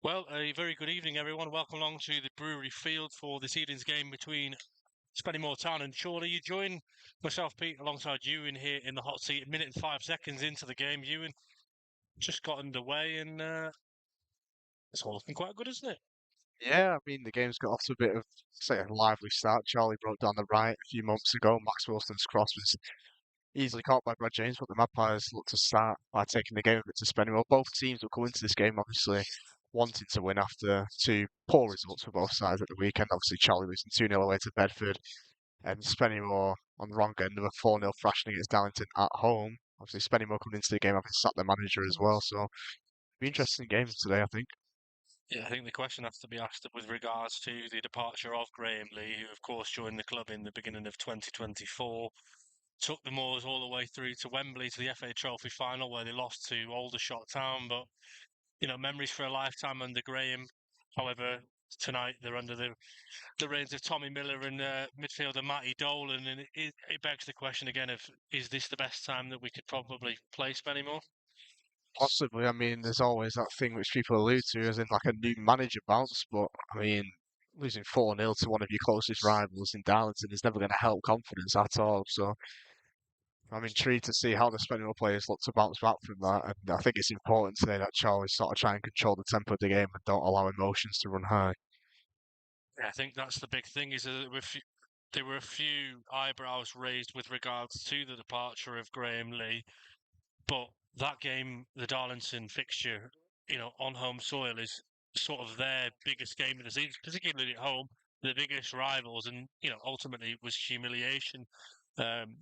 Well, a very good evening, everyone. Welcome along to the Brewery Field for this evening's game between Spennymoor Town and Chorley. You join myself, Pete, alongside Ewan here in the hot seat. A minute and 5 seconds into the game, Ewan just got underway, and it's all looking quite good, isn't it? Yeah, I mean, the game's got off to a bit of, say, a lively start. Charlie broke down the right a few months ago. Max Wilson's cross was easily caught by Brad James, but the Magpies looked to start by taking the game a bit to Spennymoor. Both teams will come into this game, obviously, wanting to win after two poor results for both sides at the weekend. Obviously, Charlie losing 2-0 away to Bedford, and Spennymoor on the wrong end of a 4-0 thrashing against Darlington at home. Obviously, Spennymoor coming into the game having sacked their manager as well, so it'll be interesting games today, I think. Yeah, I think the question has to be asked with regards to the departure of Graham Lee, who, of course, joined the club in the beginning of 2024. Took the Moors all the way through to Wembley to the FA Trophy final, where they lost to Aldershot Town. But memories for a lifetime under Graham. However, tonight they're under the reins of Tommy Miller and midfielder Matty Dolan, and it begs the question again of, is this the best time that we could probably play Spennymoor? Possibly. I mean, there's always that thing which people allude to as in like a new manager bounce, but I mean, losing 4-0 to one of your closest rivals in Darlington is never going to help confidence at all. So I'm intrigued to see how the Spennymoor players look to bounce back from that. And I think it's important today that Charlie sort of try and control the tempo of the game and don't allow emotions to run high. Yeah, I think that's the big thing, is that there were a few eyebrows raised with regards to the departure of Graham Lee, but that game, the Darlington fixture, on home soil is sort of their biggest game of the season, particularly at home, the biggest rivals, and ultimately it was humiliation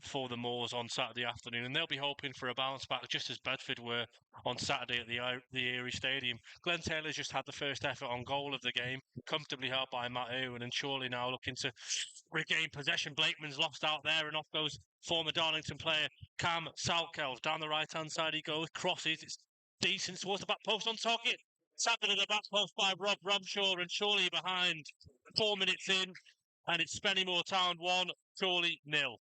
for the Moors on Saturday afternoon, and they'll be hoping for a bounce back, just as Bedford were on Saturday at the Erie Stadium. Glenn Taylor's just had the first effort on goal of the game, comfortably held by Matt Ewan, and Chorley now looking to regain possession. Blakeman's lost out there, and off goes former Darlington player Cam Salkeld. Down the right-hand side he goes, crosses, it's decent towards the back post on target. Tackled at the back post by Rob Ramshaw, and Chorley behind 4 minutes in, and it's Spennymoor Town 1, Chorley 0.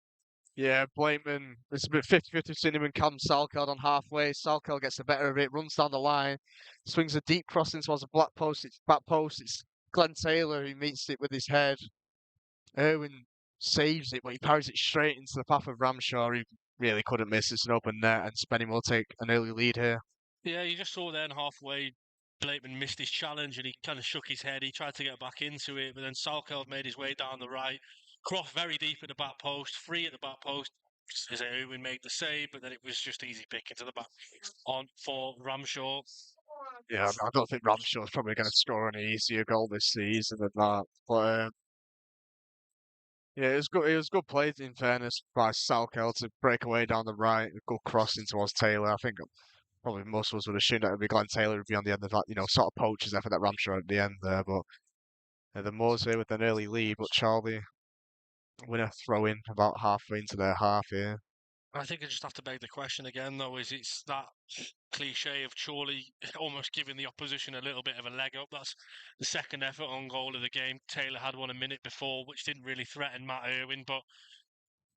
Yeah, Blakeman, it's a bit 50-50 between him and Cam Salkeld on halfway. Salkeld gets the better of it, runs down the line, swings a deep cross in towards the black post. It's back post. It's Glenn Taylor who meets it with his head. Irwin saves it, but he parries it straight into the path of Ramshaw, who really couldn't miss. It's an open net, and Spenny will take an early lead here. Yeah, you just saw then halfway, Blakeman missed his challenge and he kind of shook his head. He tried to get back into it, but then Salkeld made his way down the right, crossed very deep at the back post, free at the back post. As Ewan made the save, but then it was just easy picking to the back on for Ramshaw. Yeah, I don't think Ramshaw's probably going to score any easier goal this season than that. But yeah, it was good. It was good play in fairness by Salkeld to break away down the right, a good crossing towards Taylor. I think probably most of us would assume that it would be Glenn Taylor would be on the end of that, sort of poacher's effort that Ramshaw at the end there. But the Moors here with an early lead, but Charlie win a throw in about halfway into their half here. I think I just have to beg the question again, though, is it's that cliche of Chorley almost giving the opposition a little bit of a leg up. That's the second effort on goal of the game. Taylor had one a minute before, which didn't really threaten Matt Irwin, but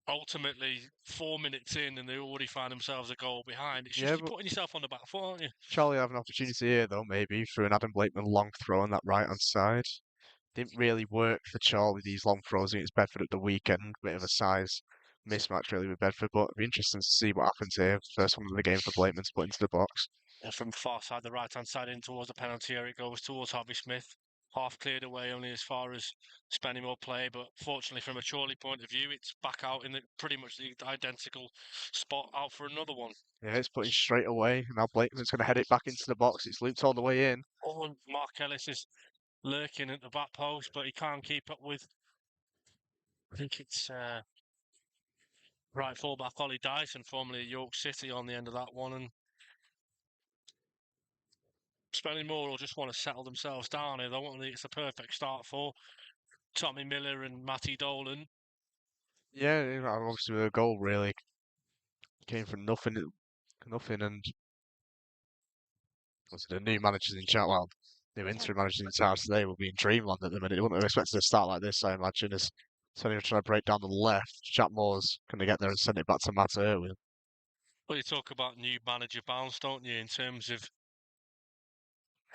ultimately 4 minutes in and they already find themselves a goal behind. It's just Yeah, you're but putting yourself on the back foot, aren't you? Charlie have an opportunity here though, maybe through an Adam Blakeman long throw on that right hand side. Didn't really work for Charlie these long throws against Bedford at the weekend. Bit of a size mismatch really with Bedford, but it'll be interesting to see what happens here. First one of the game for Blakeman to put into the box. From far side, the right hand side in towards the penalty area, it goes towards Harvey Smith. Half cleared away, only as far as Spennymoor play, but fortunately, from a Chorley point of view, it's back out in pretty much the identical spot out for another one. Yeah, it's putting straight away. Now Blakeman's going to head it back into the box. It's looped all the way in. Oh, and Mark Ellis is lurking at the back post, but he can't keep up with. I think it's right fullback Ollie Dyson, formerly at York City, on the end of that one, and Spennymoor will just want to settle themselves down here. They want it's a perfect start for Tommy Miller and Matty Dolan. Yeah, obviously with a goal really came from nothing, and was the new managers in charge. Well, new interim managers in charge today will be in dreamland at the minute. They wouldn't have expected to start like this, I imagine. As Tony trying to break down the left, Jack Moore's going to get there and send it back to Matt Irwin. Well, you talk about new manager bounce, don't you? In terms of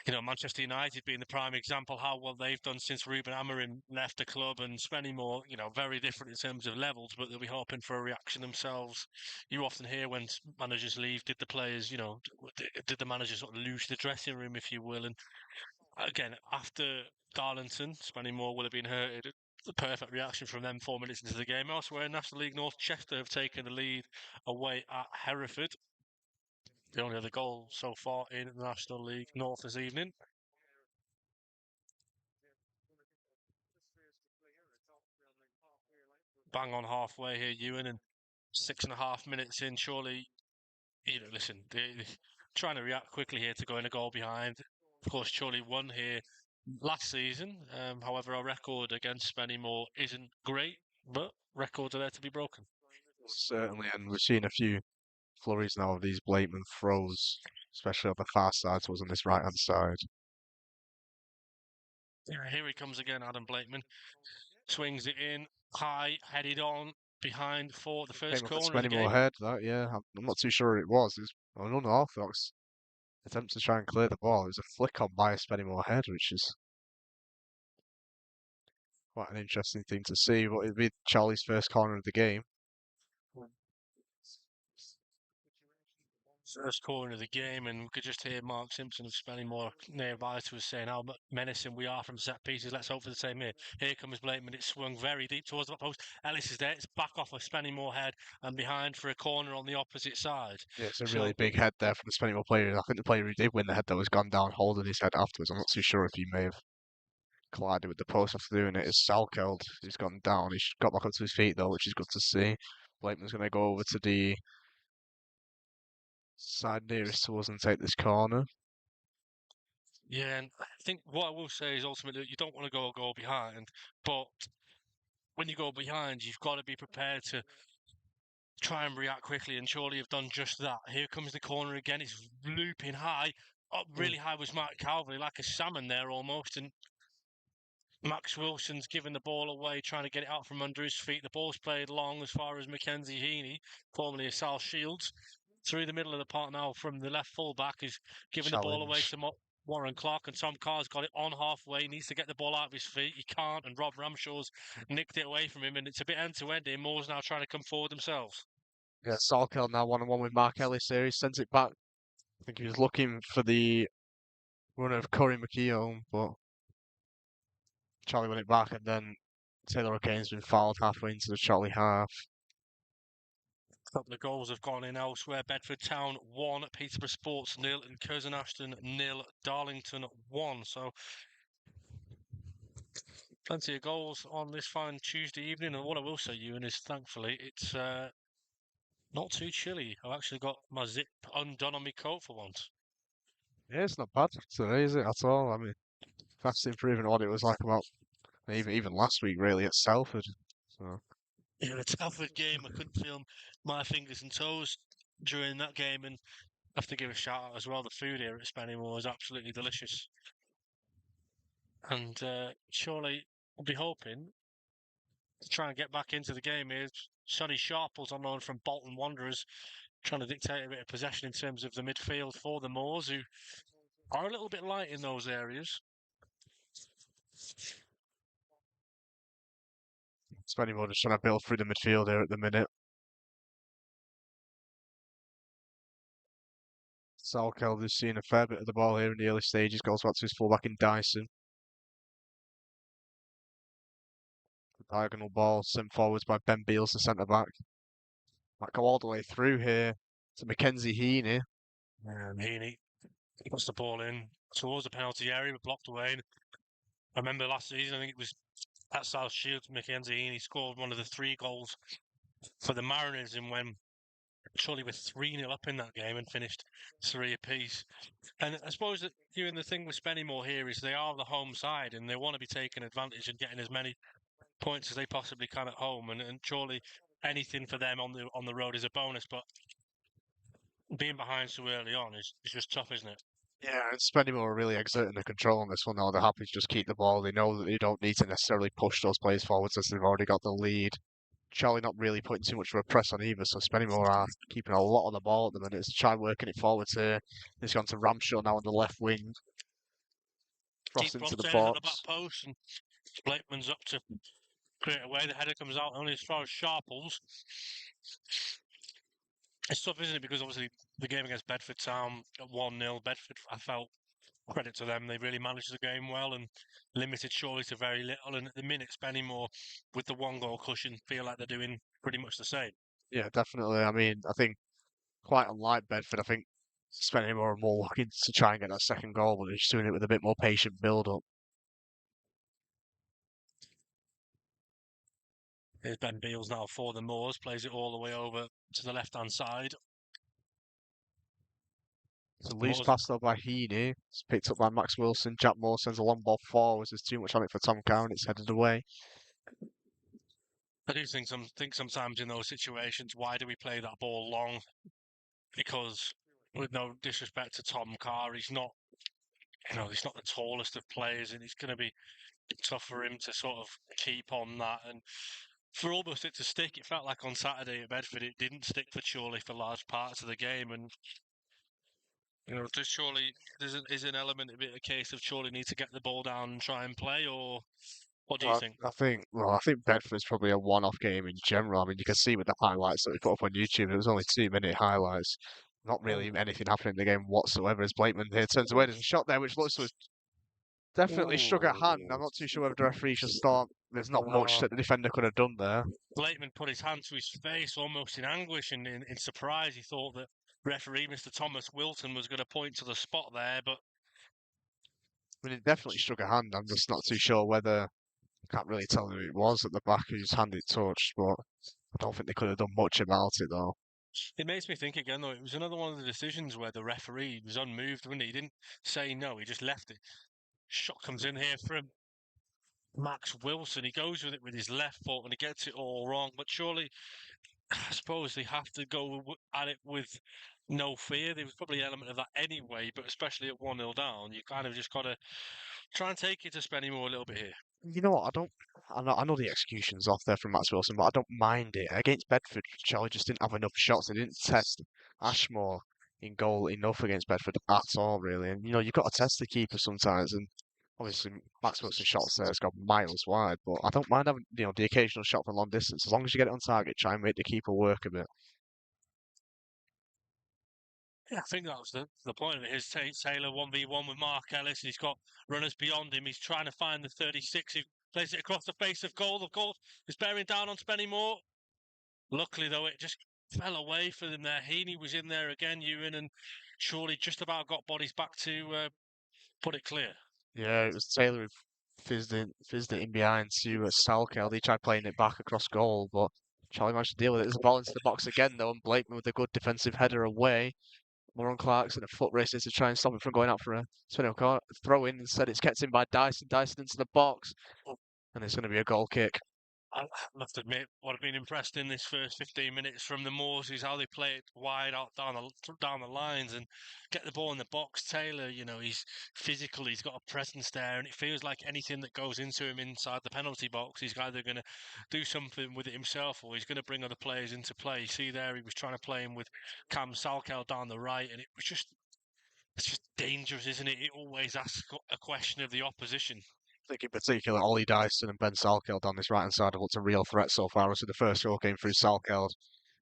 Manchester United being the prime example, how well they've done since Ruben Amorim left the club, and Spennymoor, very different in terms of levels, but they'll be hoping for a reaction themselves. You often hear when managers leave, did the players, did the manager sort of lose the dressing room, if you will? And again, after Darlington, Spennymoor will have been hurted. The perfect reaction from them 4 minutes into the game. Elsewhere, National League North, Chester have taken the lead away at Hereford. The only other goal so far in the National League North this evening. Bang on halfway here, Ewan, and 6.5 minutes in. Surely, listen, they're trying to react quickly here to going a goal behind. Of course, Chorley won here last season. However, our record against Spennymoor isn't great, but records are there to be broken. Certainly, and we've seen a few flurries now of these blatant throws, especially on the far side towards on this right-hand side. Yeah, here he comes again, Adam Blakeman. Swings it in, high, headed on, behind for the first Came off at corner of the Spennymoor game. head, that, yeah. I'm not too sure it was. It was an unorthodox attempt to try and clear the ball. It was a flick on by Spennymoor head, which is quite an interesting thing to see. But it'd be Charlie's first corner of the game. First corner of the game, and we could just hear Mark Simpson of Spennymoor nearby to us saying how menacing we are from set pieces. Let's hope for the same here. Here comes Blakeman. It's swung very deep towards the post. Ellis is there. It's back off a Spennymoor head and behind for a corner on the opposite side. Yeah, it's a really So, big head there from the Spennymoor player. I think the player who did win the head though has gone down holding his head afterwards. I'm not too sure if he may have collided with the post after doing it. It's Salkeld who's gone down. He's got back up to his feet though, which is good to see. Blakeman's going to go over to the side nearest to us and take this corner. yeah, and I think what I will say is ultimately you don't want to go a goal behind, but when you go behind, you've got to be prepared to try and react quickly, and surely have done just that. Here comes the corner again. It's looping high. Up really high was Mark Calvary, like a salmon there almost, and Max Wilson's given the ball away, trying to get it out from under his feet. The ball's played long as far as Mackenzie Heaney, formerly of Sal Shields, through the middle of the park now from the left full back, is giving the ball away Challenge. to Warren Clark, and Tom Carr's got it on halfway, needs to get the ball out of his feet. He can't, and Rob Ramshaw's nicked it away from him, and it's a bit end-to-end here. Moore's now trying to come forward themselves. Yeah, Salkeld now 1-on-1 with Mark Ellis here. He sends it back. I think he was looking for the run of Corey McKeown, but Charlie won it back, and then Taylor O'Kane's been fouled halfway into the Charlie half. A couple of goals have gone in elsewhere. Bedford Town 1, Peterborough Sports 0, and Curzon Ashton 0, Darlington 1. So plenty of goals on this fine Tuesday evening. And what I will say, Ewan, is thankfully it's not too chilly. I've actually got my zip undone on my coat for once. Yeah, it's not bad today, is it, at all? I mean, vast improvement on what it was like about even last week, really, at Salford. So, In a Telford game, I couldn't feel my fingers and toes during that game. And I have to give a shout out as well. The food here at Spennymoor is absolutely delicious. And surely I'll be hoping to try and get back into the game here. Sonny Sharples on loan from Bolton Wanderers, trying to dictate a bit of possession in terms of the midfield for the Moors, who are a little bit light in those areas. Spennymoor just trying to build through the midfield here at the minute. Salkeld has seen a fair bit of the ball here in the early stages, goes back to his fullback in Dyson. Diagonal ball sent forwards by Ben Beals, the centre back. Might go all the way through here to Mackenzie Heaney. Heaney puts the ball in towards the penalty area, but blocked away. And I remember last season, I think it was at South Shields, Mackenzie Heaney scored one of the 3 goals for the Mariners, and when Chorley were 3-0 up in that game and finished 3 apiece. And I suppose that the thing with Spennymoor here is they are the home side, and they want to be taking advantage and getting as many points as they possibly can at home. And surely anything for them on the road is a bonus, but being behind so early on is just tough, isn't it? Yeah, and Spennymoor are really exerting the control on this one now. They're happy to just keep the ball. They know that they don't need to necessarily push those players forwards as they've already got the lead. Charlie not really putting too much of a press on either, so Spennymoor are keeping a lot of the ball at the minute. It's try working it forwards here. It's gone to Ramshaw now on the left wing. cross into the Cross in at the back box. post, and Blakeman's up to create away. The header comes out only as far as Sharples. It's tough, isn't it? Because obviously the game against Bedford Town at 1-0, Bedford, I felt, credit to them, they really managed the game well and limited Chorley to very little. And at the minute, Spennymoor, with the 1-goal cushion, feel like they're doing pretty much the same. Yeah, definitely. I mean, I think quite unlike Bedford, I think spending more and more looking to try and get that second goal, but they're just doing it with a bit more patient build-up. Here's Ben Beals now for the Moors, plays it all the way over to the left-hand side. It's a loose pass though by Heaney. It's picked up by Max Wilson. Jack Moore sends a long ball forwards. There's too much on it for Tom Cowan. It's headed away. I do think sometimes in those situations, why do we play that ball long? Because with no disrespect to Tom Carr, he's not the tallest of players, and it's going to be tough for him to sort of keep on that. And for almost it to stick, it felt like on Saturday at Bedford, it didn't stick for Chorley for large parts of the game. And does Chorley is an element of it a case of Chorley need to get the ball down and try and play, or what do you think? I think Bedford's probably a one-off game in general. I mean, you can see with the highlights that we put up on YouTube, it was only 2-minute highlights. Not really anything happening in the game whatsoever as Blakeman here turns away. There's a shot there which looks to have definitely struck at hand. I'm not too sure whether the referee just thought there's not much that the defender could have done there. Blakeman put his hand to his face almost in anguish and in surprise. He thought that referee Mr. Thomas Wilton was going to point to the spot there, but I mean, it definitely struck a hand. I'm just not too sure whether. I can't really tell who it was at the back whose hand it touched, but I don't think they could have done much about it though. it makes me think again, though, it was another one of the decisions where the referee was unmoved, wasn't he? He didn't say no, he just left it. Shot comes in here from Max Wilson. He goes with it with his left foot and he gets it all wrong. But surely, I suppose they have to go at it with no fear. There was probably an element of that anyway, but especially at 1-0 down, you kind of just got to try and take it to Spennymoor a little bit here. You know what? I know the execution's off there from Max Wilson, but I don't mind it. Against Bedford, Charlie just didn't have enough shots. They didn't test Ashmore in goal enough against Bedford at all, really. And you've got to test the keeper sometimes. And obviously, Max Wilson's shots there has gone miles wide, but I don't mind having the occasional shot from long distance as long as you get it on target. Try and make the keeper work a bit. Yeah, I think that was the point of it. His Taylor 1v1 with Mark Ellis. He's got runners beyond him. He's trying to find the 36 who plays it across the face of goal. Of course, he's bearing down on Spennymoor. Luckily, though, it just fell away for them there. Heaney was in there again, Ewan, and Chorley just about got bodies back to put it clear. Yeah, it was Taylor who fizzed it in behind to Salkeld. He tried playing it back across goal, but Charlie managed to deal with it. There's a ball into the box again, though, and Blakeman with a good defensive header away. Moran Clarkson a foot races to try and stop him from going out for a spin throw in. Instead, it's kept in by Dyson. Dyson into the box, and it's going to be a goal kick. I must admit, what I've been impressed in this first 15 minutes from the Moors is how they play it wide out down the lines and get the ball in the box. Taylor, he's physical, he's got a presence there, and it feels like anything that goes into him inside the penalty box, he's either going to do something with it himself or he's going to bring other players into play. You see there, he was trying to play him with Cam Salkeld down the right, and it's just dangerous, isn't it? It always asks a question of the opposition. I think in particular, Ollie Dyson and Ben Salkeld on this right-hand side have looked a real threat so far. So the first goal came through Salkeld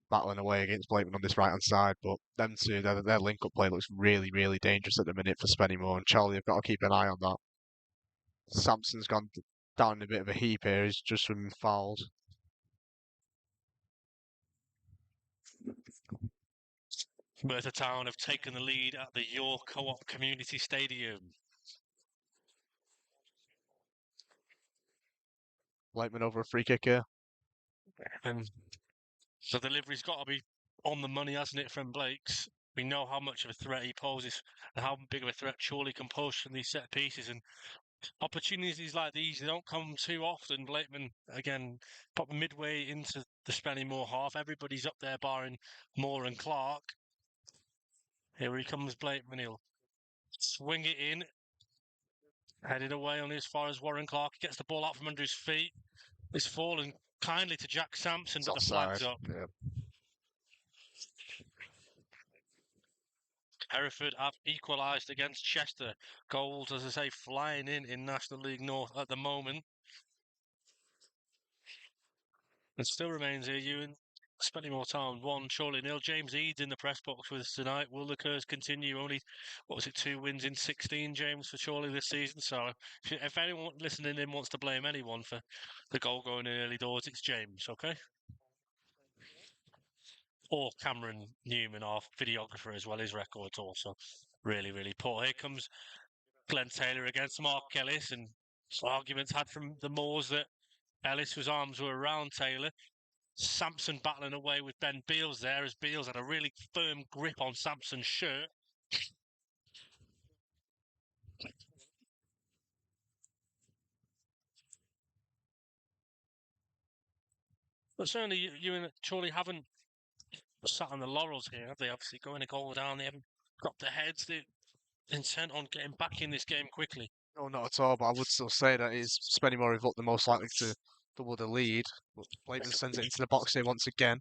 battling away against Blakeman on this right-hand side, but them two, their link-up play looks really, really dangerous at the minute for Spennymoor, and Charlie have got to keep an eye on that. Sampson's gone down in a bit of a heap here. He's just been fouled. Merthyr Town have taken the lead at the York Co-op Community Stadium. Blakeman over a free kick here. And the delivery's got to be on the money, hasn't it, from Blake's? We know how much of a threat he poses and how big of a threat Chorley can pose from these set pieces. And opportunities like these, they don't come too often. Blakeman, again, pop midway into the Spennymoor half. Everybody's up there barring Moore and Clark. Here he comes, Blakeman. He'll swing it in. Headed away only as far as Warren Clark. He gets the ball out from under his feet. It's fallen kindly to Jack Sampson, but the flag's up. Yeah. Hereford have equalised against Chester. Goals, as I say, flying in National League North at the moment. It still remains here, Ewan. Spennymoor Town 1, Chorley 0. James Eads in the press box with us tonight. Will the curse continue? Only, 2 wins in 16, James, for Chorley this season. So if anyone listening in wants to blame anyone for the goal going in early doors, it's James, okay? Or Cameron Newman, our videographer as well. His record's also really, really poor. Here comes Glenn Taylor against Mark Ellis, and arguments had from the Moors that Ellis' arms were around Taylor. Sampson battling away with Ben Beals there, as Beals had a really firm grip on Sampson's shirt. But certainly you and Chorley haven't sat on the laurels here, have they? Obviously going a goal down, they haven't dropped their heads. They're intent on getting back in this game quickly. No, not at all, but I would still say that it's Spennymoor who've looked the most likely to double the lead. But Blakeman sends it into the box here once again.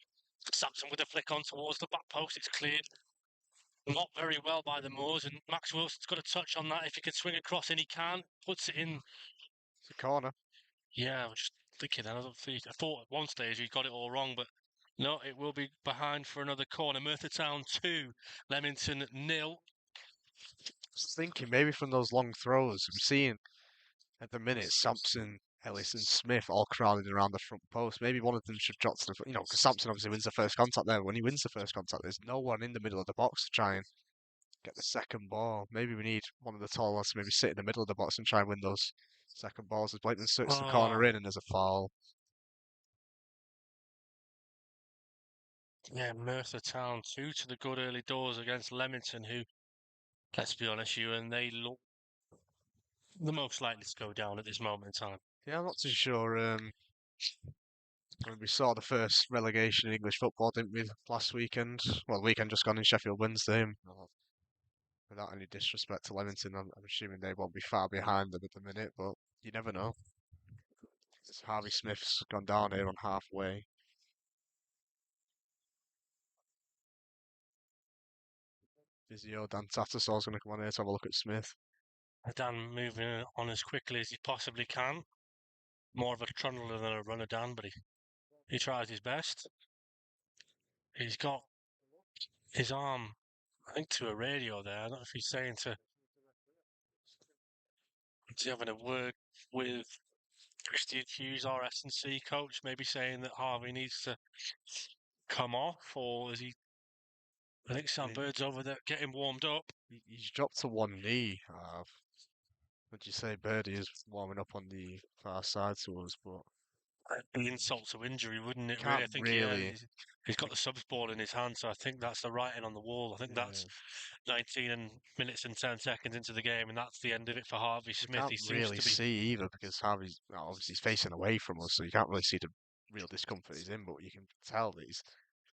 Sampson with a flick on towards the back post. It's cleared not very well by the Moors, and Max Wilson's got a touch on that. If he can swing across, and he can, puts it in. It's a corner. Yeah, I was just thinking that. I thought at one stage he got it all wrong, but no, it will be behind for another corner. Merthyr Town 2, Leamington 0. I was thinking maybe from those long throws, I'm seeing at the minute Sampson, Ellis, and Smith all crowded around the front post. Maybe one of them should drop to the, because Sampson obviously wins the first contact there. When he wins the first contact, there's no one in the middle of the box to try and get the second ball. Maybe we need one of the tall lads to maybe sit in the middle of the box and try and win those second balls. As Blakeman suits the corner Oh, in, and there's a foul. yeah, Merthyr Town 2 to the good early doors against Leamington, who, let's be honest, you and they look the most likely to go down at this moment in time. Yeah, I'm not too sure. When we saw the first relegation in English football, didn't we, last weekend? Well, the weekend just gone in Sheffield Wednesday. Without any disrespect to Leamington, I'm assuming they won't be far behind them at the minute, but you never know. As Harvey Smith's gone down here on halfway. Physio Dan Tattersall's going to come on here to have a look at Smith. Dan moving on as quickly as he possibly can. More of a trundler than a runner, Dan, but he tries his best. He's got his arm, I think, to a radio there. I don't know if he's saying to, is he having a word with Christian Hughes, our S&C coach, maybe saying that Harvey needs to come off, or is he? I think Sam Bird's over there getting warmed up. He's dropped to one knee. Would you say Birdie is warming up on the far side to us, but An insult to injury, wouldn't it? Really, can't I think really. he's got the subs ball in his hand, so I think that's the writing on the wall. I think that's Yeah, 19 minutes and 10 seconds into the game, and that's the end of it for Harvey we Smith. can't He seems really to be. see either because Harvey's well, obviously he's facing away from us, so you can't really see the real discomfort he's in, but you can tell that he's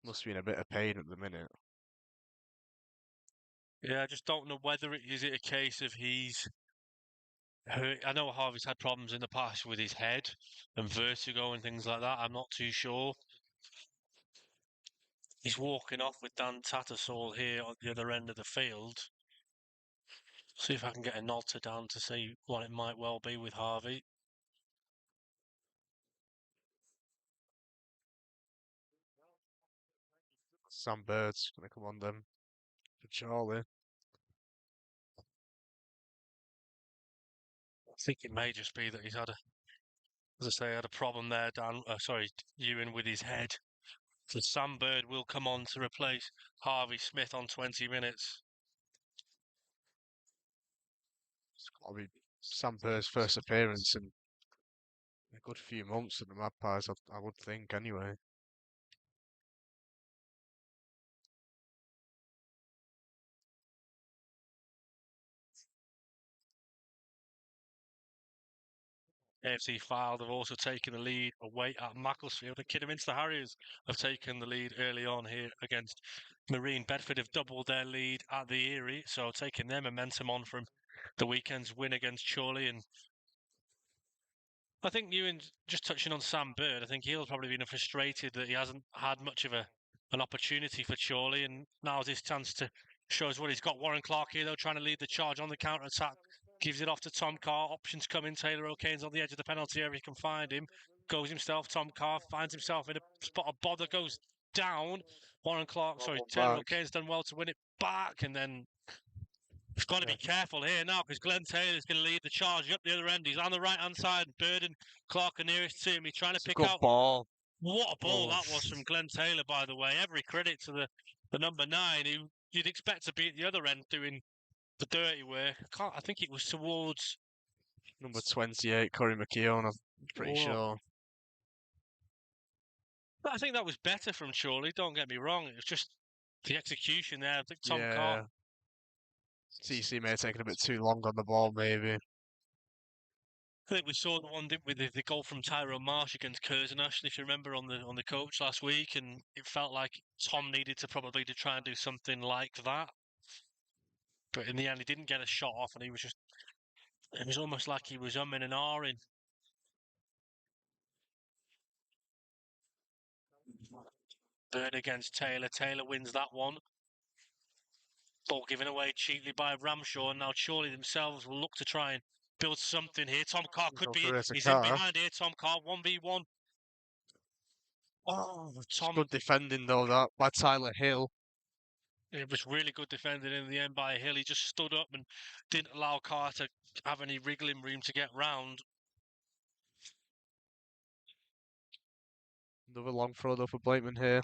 must be in a bit of pain at the minute. Yeah, I just don't know whether is it a case of he's hurt. I know Harvey's had problems in the past with his head and vertigo and things like that. I'm not too sure. He's walking off with Dan Tattersall here on the other end of the field. See if I can get a nod to Dan to see what it might well be with Harvey. Sam Bird's gonna come on them for Chorley. I think it may just be that he's had as I say, had a problem there, Dan. Sorry, Ewan, with his head. So Sam Bird will come on to replace Harvey Smith on 20 minutes. It's gotta be Sam Bird's first appearance in a good few months at the Magpies, I would think anyway. AFC Fylde have also taken the lead away at Macclesfield, and Kidderminster Harriers have taken the lead early on here against Marine. Bedford have doubled their lead at the Erie, so taking their momentum on from the weekend's win against Chorley. And I think Ewan, just touching on Sam Bird, I think he'll probably be frustrated that he hasn't had much of an opportunity for Chorley, and now's his chance to Shows what he's got. Warren Clark here, though, trying to lead the charge on the counter attack. Gives it off to Tom Carr. Options come in. Taylor O'Kane's on the edge of the penalty area. He can find him. Goes himself. Tom Carr finds himself in a spot of bother. Goes down. Taylor Back. O'Kane's done well to win it back. And then he's got to Yeah. be careful here now because Glenn Taylor's going to lead the charge up the other end. He's on the right hand side. Bird and Clark are nearest to him. He's trying to It's a pick good out. ball. What a ball Oh, that was from Glenn Taylor, by the way. Every credit to the number 9, who you'd expect to be at the other end doing the dirty work. I think it was towards. number 28, Corey McKeown, I'm pretty Oh, sure. but I think that was better from Chorley. Don't get me wrong. It was just the execution there. I think Tom Carr. Yeah. TC may have taken a bit too long on the ball, maybe. I think we saw the one, didn't we? The goal from Tyrone Marsh against Curzon, if you remember, on the coach last week, and it felt like Tom needed to probably to try and do something like that. But in the end, he didn't get a shot off, and he was just. It was almost like he was umming and ahhing. Bird against Taylor. Taylor wins that one. Ball given away cheaply by Ramshaw, and now Chorley themselves will look to try and build something here. Tom Carr could be. He's in behind here. Tom Carr 1v1. Oh, Tom. Good defending though, that by Tyler Hill. It was really good defending in the end by Hill. He just stood up and didn't allow Carr to have any wriggling room to get round. Another long throw though for Blakeman here.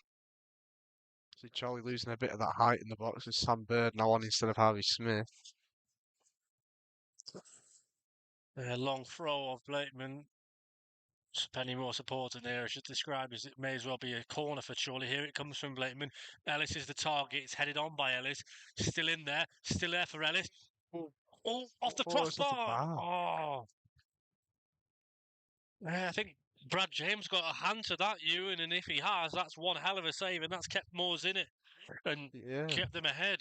See Charlie losing a bit of that height in the box with Sam Bird now on instead of Harvey Smith. Long throw of Blakeman. Spennymoor supporting there. I should describe as it may as well be a corner for Chorley. Here it comes from Blakeman. Ellis is the target. It's headed on by Ellis. Still in there. Still there for Ellis. Oh, off the crossbar. Oh. I think Brad James got a hand to that, Ewan, and if he has, that's one hell of a save, and that's kept Moors in it and kept them ahead.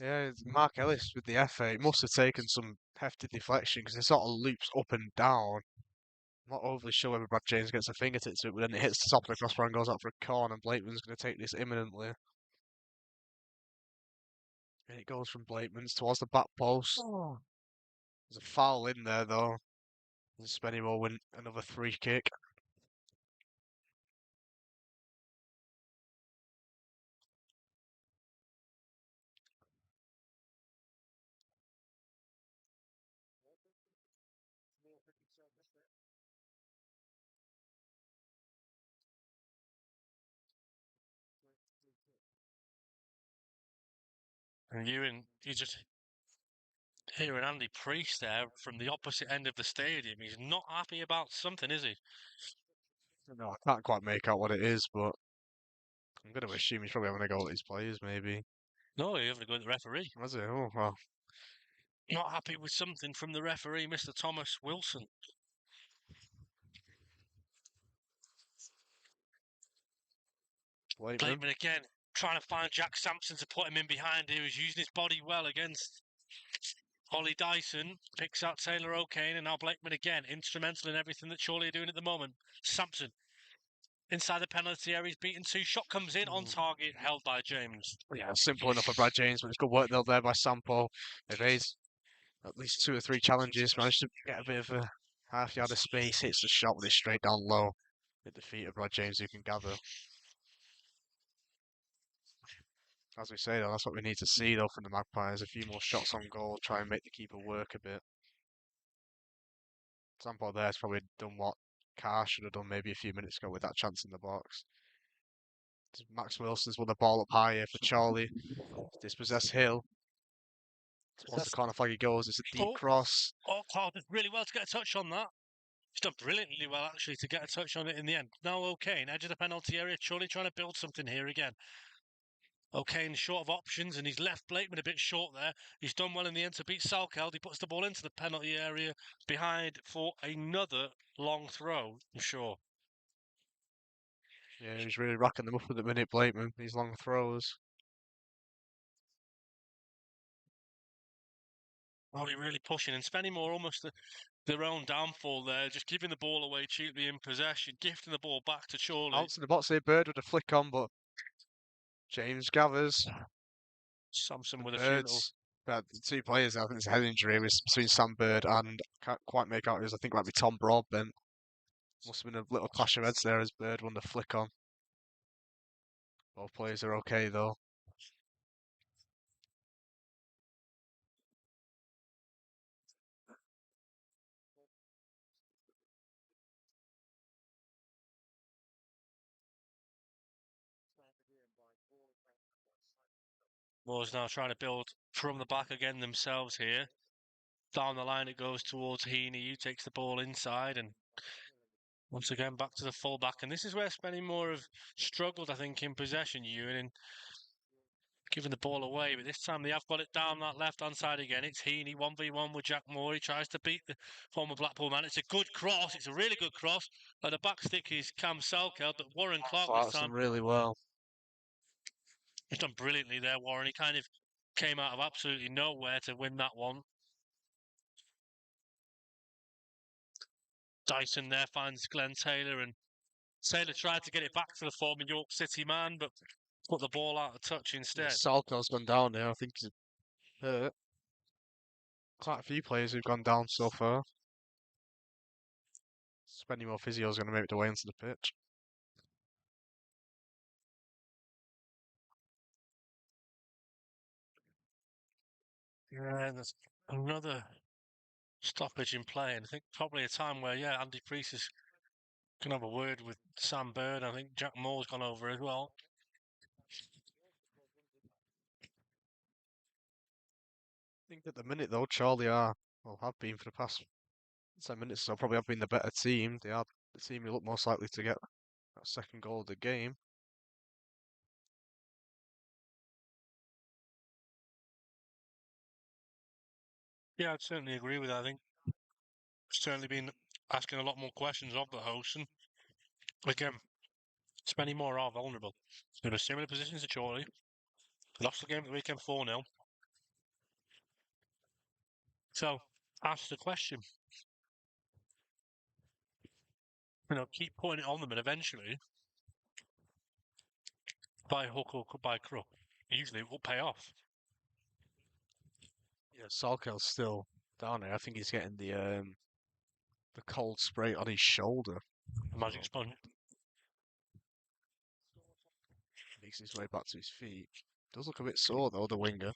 Yeah, Mark Ellis with the effort. It must have taken some hefty deflection because it sort of loops up and down. I'm not overly sure whether Brad James gets a fingertip to it, but then it hits the top of the crossbar and goes out for a corner, and Blakeman's going to take this imminently. And it goes from Blakeman's towards the back post. Oh. There's a foul in there, though. And Spennymoor win another free kick. And Ewan, you just hearing Andy Priest there from the opposite end of the stadium. He's not happy about something, is he? No, I can't quite make out what it is, but I'm going to assume he's probably having a go at his players, maybe. No, he's having a go at the referee. Was it? Oh, well. Not happy with something from the referee, Mr. Thomas Wilson. Blakeman again, trying to find Jack Sampson to put him in behind here. He's using his body well against Ollie Dyson. Picks out Taylor O'Kane, and now Blakeman again, instrumental in everything that Chorley are doing at the moment. Sampson inside the penalty area, he's beaten 2. Shot comes in on target, held by James. Yeah, simple enough for Brad James, but it's good work there by Sampo. They've raised at least 2 or 3 challenges, managed to get a bit of a half yard of space, hits the shot with it straight down low. Hit the feet of Brad James, who can gather. As we say, though, that's what we need to see, though, from the Magpies. A few more shots on goal, try and make the keeper work a bit. Sampo there's probably done what Carr should have done maybe a few minutes ago with that chance in the box. Max Wilson's won the ball up high here for Chorley. Dispossess Hill. Towards the corner flag he goes. It's a deep cross. Oh, Carl did really well to get a touch on that. He's done brilliantly well, actually, to get a touch on it in the end. Now O'Kane, edge of the penalty area. Chorley trying to build something here again. O'Kane short of options, and he's left Blakeman a bit short there. He's done well in the end to beat Salkeld. He puts the ball into the penalty area behind for another long throw, I'm sure. Yeah, he's really racking them up at the minute, Blakeman, these long throws. Oh, he's really pushing, and Spennymoor almost their own downfall there, just giving the ball away cheaply in possession, gifting the ball back to Chorley. Out to the box here, Bird with a flick on, but James gathers. Samson The with a few little. Birds, but the two players, I think there's a head injury was between Sam Bird and I can't quite make out who it was. I think it might be Tom Broadbent. Must have been a little clash of heads there as Bird won the flick on. Both players are okay though. Moors now trying to build from the back again themselves here. Down the line it goes towards Heaney, who takes the ball inside and once again back to the full back. And this is where Spennymoor have struggled, I think, in possession, Ewan, and giving the ball away. But this time they have got it down that left-hand side again. It's Heaney, 1v1 with Jack Moore. He tries to beat the former Blackpool man. It's a good cross. It's a really good cross. At the back stick is Cam Selkeld, but Warren Clark this Clark's done time really well. he's done brilliantly there, Warren. He kind of came out of absolutely nowhere to win that one. Dyson there finds Glenn Taylor, and Taylor tried to get it back to the former York City man, but put the ball out of touch Yeah, instead. Salko's gone down now. I think he's hurt. Quite a few players who've gone down so far. Spennymoor Physio's going to make the way onto the pitch. Yeah, and there's another stoppage in play, and I think probably a time where, yeah, Andy Priest is going to have a word with Sam Bird. I think Jack Moore's gone over as well. I think at the minute though, Chorley are, well, have been for the past 10 minutes, so probably have been the better team. They are the team who look most likely to get that second goal of the game. Yeah, I'd certainly agree with that. I think certainly been asking a lot more questions of the host, and again, Spennymoor are vulnerable. They're in a similar position to Chorley. Lost the game at the weekend 4-0. So, ask the question. Keep putting it on them, and eventually, by hook or by crook, usually it will pay off. Yeah, Salkel's still down there. I think he's getting the cold spray on his shoulder. The magic sponge. Makes his way back to his feet. Does look a bit sore though, the winger.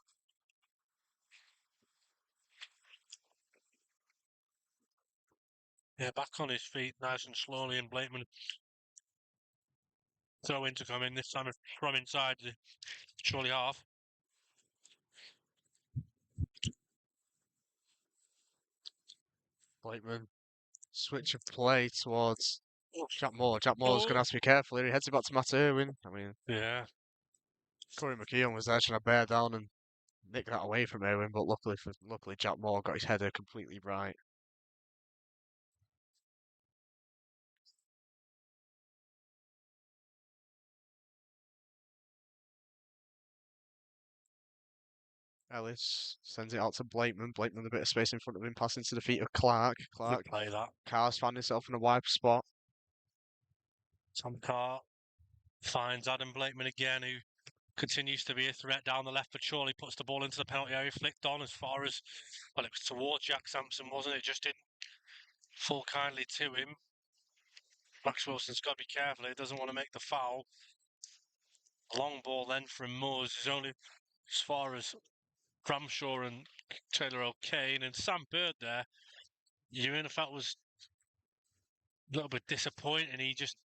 Yeah, back on his feet, nice and slowly, and Blakeman throw in to come in, this time from inside the Chorley half. Blakeman, switch of play towards Jack Moore. Jack Moore's going to Oh, have to be careful here. He heads it back to Matt Irwin. I mean, yeah. Corey McKeown was there trying to bear down and nick that away from Irwin, but luckily Jack Moore got his header completely right. Ellis sends it out to Blakeman. Blakeman with a bit of space in front of him, passing to the feet of Clark. Good Clark, play that. Carr's found himself in a wide spot. Tom Carr finds Adam Blakeman again, who continues to be a threat down the left, but Chorley puts the ball into the penalty area, flicked on as far as, well, it was towards Jack Sampson, wasn't it? Just didn't fall kindly to him. Max Wilson's got to be careful. He doesn't want to make the foul. Long ball then from Moores is only as far as Gramshaw and Taylor O'Kane, and Sam Bird there. You in fact was a little bit disappointing. He just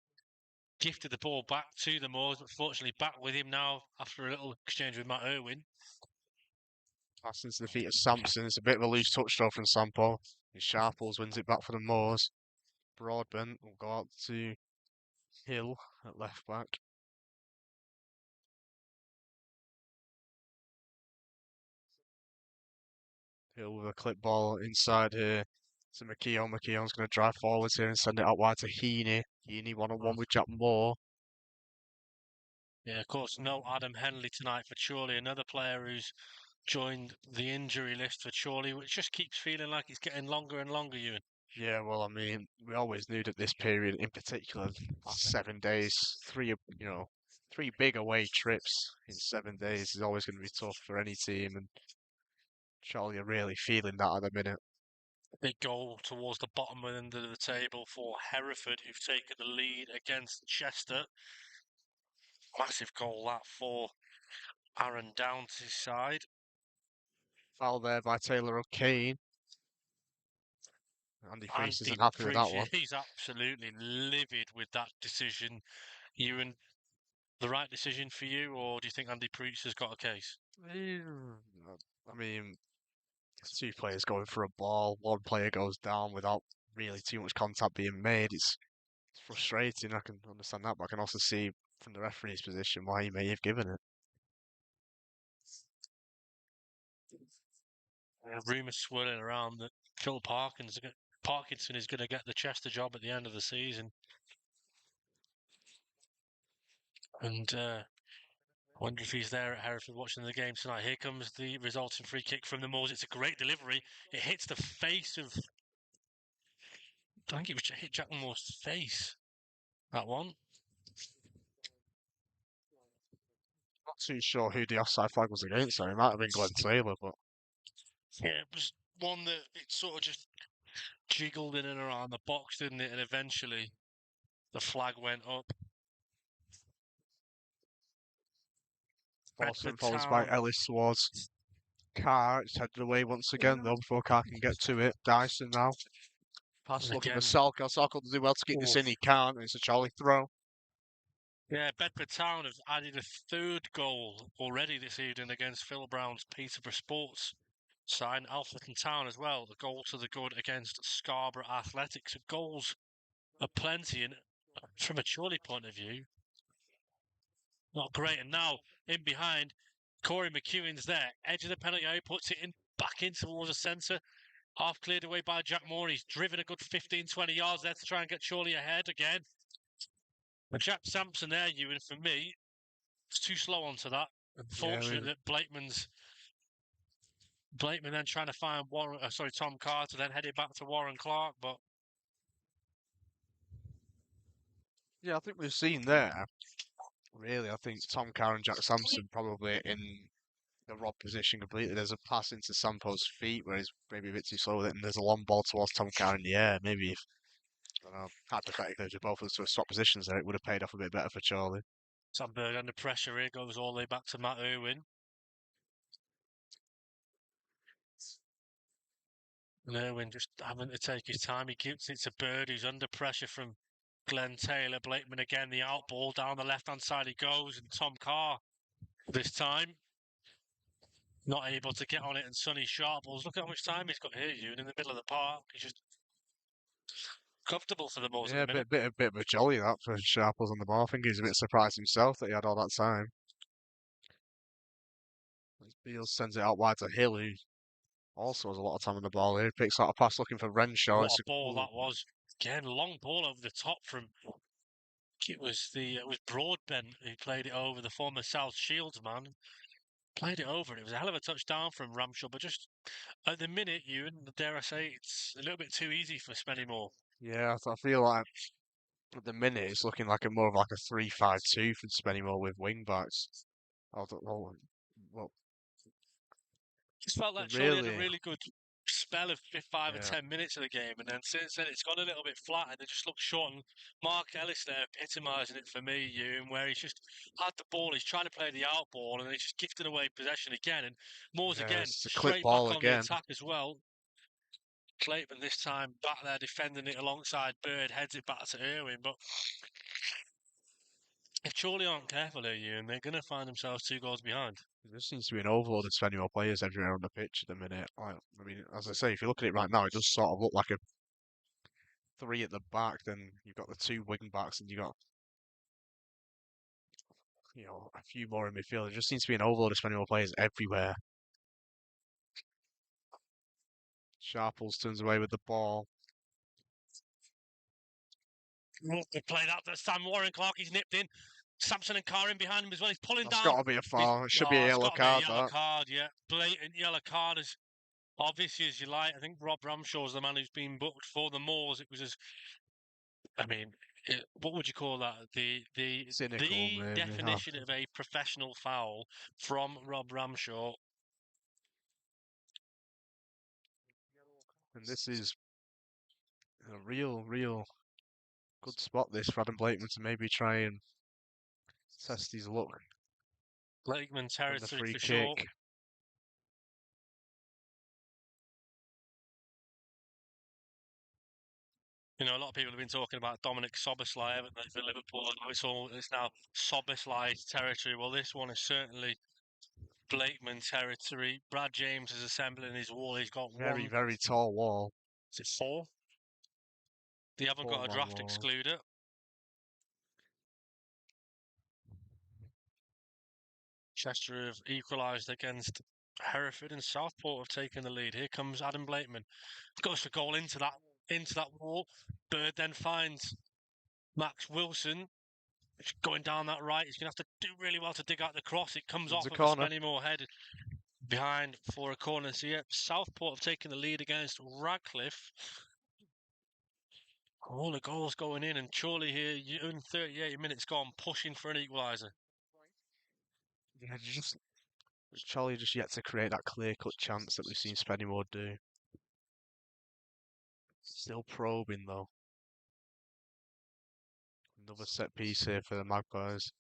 gifted the ball back to the Moors, but fortunately back with him now after a little exchange with Matt Irwin. Pass into the feet of Sampson. It's a bit of a loose touch though from Sampo. Sharples wins it back for the Moors. Broadbent will go out to Hill at left back. Hill with a clip ball inside here to McKeown. McKeown's going to drive forwards here and send it out wide to Heaney. Heaney one-on-one with Jack Moore. Yeah, of course, no Adam Henley tonight for Chorley, another player who's joined the injury list for Chorley, which just keeps feeling like it's getting longer and longer, Ewan. Yeah, well, I mean, we always knew that this period in particular, 7 days, three three big away trips in 7 days is always going to be tough for any team, and Chorley are really feeling that at the minute. Big goal towards the bottom end of the table for Hereford, who've taken the lead against Chester. Massive goal that for Aaron Downs' side. Foul there by Taylor O'Kane. Andy Freese Andy isn't happy with that Preach, one. he's absolutely livid with that decision. Ewan, the right decision for you, or do you think Andy Preach has got a case? I mean, it's two players going for a ball. One player goes down without really too much contact being made. It's frustrating. I can understand that, but I can also see from the referee's position why he may have given it. Rumours swirling around that Phil Parkinson is going to get the Chester job at the end of the season. And I wonder if he's there at Hereford watching the game tonight. Here comes the resulting free kick from the Moors. It's a great delivery. It hits the face of... I think it hit Jack Moore's face, that one. Not too sure who the offside flag was against, so it might have been Glenn Taylor, but Yeah, it was one that it sort of just jiggled in and around the box, didn't it? And eventually the flag went up. Forcing Bedford follows by Town. Ellis towards Carr. It's headed away once again, though, before Carr can get to it. Dyson now. Pass And looking for again, Salko. Salko does do well to keep this in. He can't, and it's a Chorley throw. yeah, Bedford Town have added a third goal already this evening against Phil Brown's Peterborough Sports side. Alfreton Town as well. The goal to the good against Scarborough Athletics. Goals are plenty, and from a Chorley point of view, not great. And now in behind, Corey McEwen's there, edge of the penalty area, puts it in back in towards the centre. Half cleared away by Jack Moore. He's driven a good 15-20 yards there to try and get Chorley ahead again. But Jack Sampson there, Ewan, for me, was too slow onto that. Unfortunate that Blakeman then trying to find Tom Carter, then headed back to Warren Clark, but yeah, I think we've seen there. Really, I think Tom Carr and Jack Sampson probably in the wrong position completely. There's a pass into Sampo's feet where he's maybe a bit too slow with it, and there's a long ball towards Tom Carr in the air. Maybe if, I don't know, hypothetically, if both of us were swap positions there, it would have paid off a bit better for Chorley. Sandberg under pressure here, goes all the way back to Matt Irwin. And Irwin just having to take his time. He keeps it to Bird, who's under pressure from Glenn Taylor. Blakeman again, the out ball down the left-hand side he goes, and Tom Carr this time not able to get on it, and Sonny Sharples. Look at how much time he's got here, Ewan, in the middle of the park. He's just comfortable for the Moors Yeah, at the minute. bit of a jolly that for Sharples on the ball. I think he's a bit surprised himself that he had all that time. As Beals sends it out wide to Hill, who also has a lot of time on the ball here. Picks out a pass looking for Renshaw. What a ball that was! Again, long ball over the top from. It was Broadbent who played it over, the former South Shields man. Played it over, and it was a hell of a touchdown from Ramshaw. But just at the minute, Ewan, dare I say, it's a little bit too easy for Spennymoor. Yeah, I feel like at the minute it's looking like a more of like a 3-5-2 for Spennymoor with wing backs. I don't know. Well, Just felt like Chorley had a really, really good spell of 5 or yeah, 10 minutes of the game, and then since then it's gone a little bit flat, and they just look short. And Mark Ellis there epitomising it for me, Ewan, where he's just had the ball, he's trying to play the out ball, and he's just gifting away possession again. And Moores yeah, again, it's a clip straight back ball on the again. attack as well. Clayton this time back there defending it alongside Bird, heads it back to Irwin. But if Chorley aren't careful here, Ewan, they're going to find themselves 2 goals behind. There seems to be an overload of Spennymoor players everywhere on the pitch at the minute. Like, I mean, as I say, if you look at it right now, it does sort of look like a 3 at the back. Then you've got the 2 wing backs, and you've got a few more in midfield. There just seems to be an overload of Spennymoor players everywhere. Sharples turns away with the ball. They play that this time. Warren Clark, he's nipped in. Samson and Carr in behind him as well. He's pulling That's down. got to be a foul. It should be a It's yellow got to be a card, yellow that. card, yeah. Blatant yellow card, as obviously as you like. I think Rob Ramshaw's the man who's been booked for the Moors. It was I mean, what would you call that? Cynical, The maybe. definition of a professional foul from Rob Ramshaw. And this is a real good spot, this, for Adam Blakeman to maybe try and test his luck Blakeman from the territory free for sure. kick. You know, a lot of people have been talking about Dominic Szoboszlai, haven't they, for Liverpool? It's now Szoboszlai territory. Well, this one is certainly Blakeman territory. Brad James is assembling his wall. He's got one. Very tall wall. Is it four? They haven't got a 4-man draft wall. excluder. Chester have equalised against Hereford, and Southport have taken the lead. Here comes Adam Blakeman. Goes for goal into that wall. Bird then finds Max Wilson. Going down that right. He's going to have to do really well to dig out the cross. It comes It's off a of a corner. Spennymoor head behind for a corner. So, yeah, Southport have taken the lead against Radcliffe. All the goals going in, and Chorley here in 38 minutes gone, pushing for an equaliser. Yeah, Charlie just yet to create that clear-cut chance that we've seen Spennymoor do. Still probing, though. Another set piece here for the Magpies.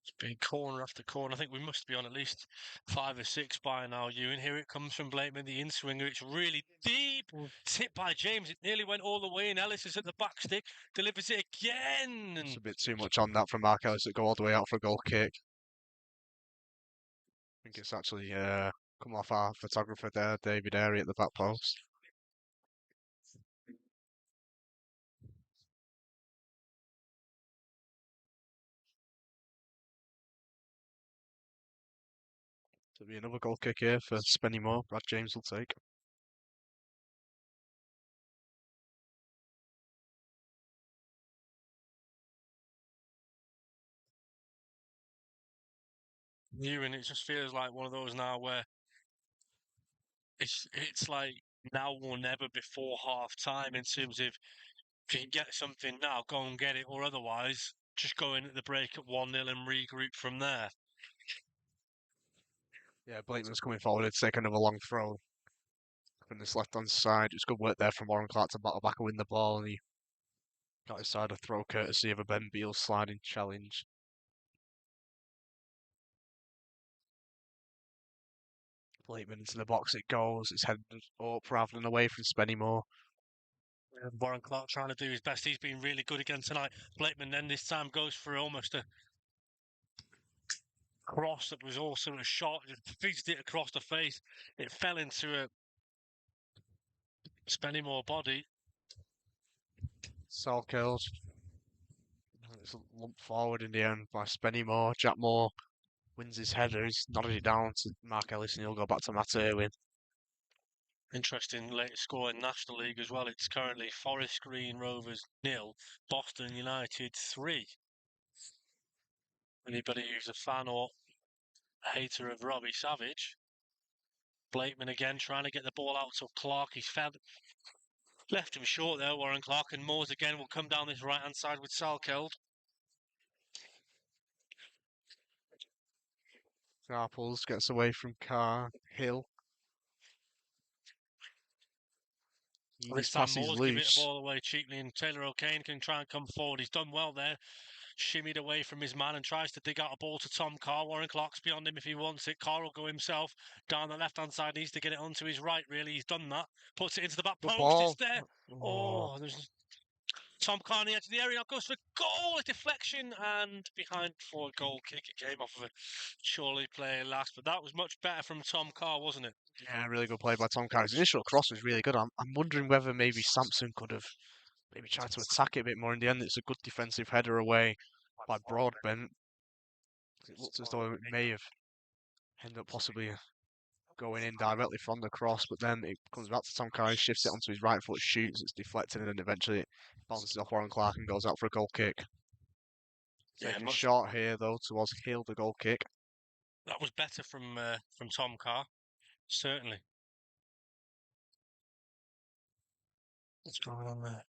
It's been corner after corner. I think we must be on at least 5 or 6 by now, Ewan. Here it comes from Blakeman, the in-swinger. It's really deep. It's hit by James. It nearly went all the way, and Ellis is at the back stick. Delivers it again. It's a bit too much on that from Mark Ellis to go all the way out for a goal kick. I think it's actually come off our photographer there, David Airy, at the back post. So it'll be another goal kick here for Spennymoor. Brad James will take. Ewan, it just feels like one of those now where it's like now or never before half time in terms of if you can get something now, go and get it, or otherwise just go in at the break at 1-0 and regroup from there. Yeah, Blakeman's coming forward to take another long throw from this left-hand side. It's good work there from Warren Clark to battle back and win the ball, and he got his side a throw courtesy of a Ben Beal sliding challenge. Blakeman into the box it goes. It's headed up rather than away from Spennymoor. Warren Clark trying to do his best. He's been really good again tonight. Blakeman then this time goes for almost a cross that was also a shot. Just feeds it across the face. It fell into a Spennymoor body. Salkeld. It's lumped forward in the end by Spennymoor. Jack Moore wins his header. He's nodded it down to Mark Ellis and he'll go back to Matt Irwin. Interesting latest score in National League as well. It's currently Forest Green Rovers 0, Boston United 3. Anybody who's a fan or hater of Robbie Savage. Blakeman again trying to get the ball out to Clark. He's left him short there, Warren Clark, and Moores again will come down this right-hand side with Salkeld. Sharples gets away from Carr. Hill. This His time pass is Moores give it a loose. ball away cheaply, and Taylor O'Kane can try and come forward. He's done well there. Shimmied away from his man and tries to dig out a ball to Tom Carr. Warren Clark's beyond him if he wants it. Carr will go himself down the left-hand side. Needs to get it onto his right, really. He's done that. Puts it into the back The post. It's ball. there. Oh, There's Tom Carr on the edge of the area. Now goes for goal. A deflection and behind for a goal kick. It came off of a Chorley player last, but that was much better from Tom Carr, wasn't it? yeah, really good play by Tom Carr. His initial cross was really good. I'm wondering whether maybe Sampson could have maybe tried to attack it a bit more. In the end, it's a good defensive header away by Broadbent. It looked as though it may have ended up possibly going in directly from the cross, but then it comes back to Tom Carr, he shifts it onto his right foot, shoots, it's deflected, and then eventually it bounces off Warren Clark and goes out for a goal kick. Yeah, Taken short here though towards Hill, the goal kick. that was better from Tom Carr, certainly. What's going on there?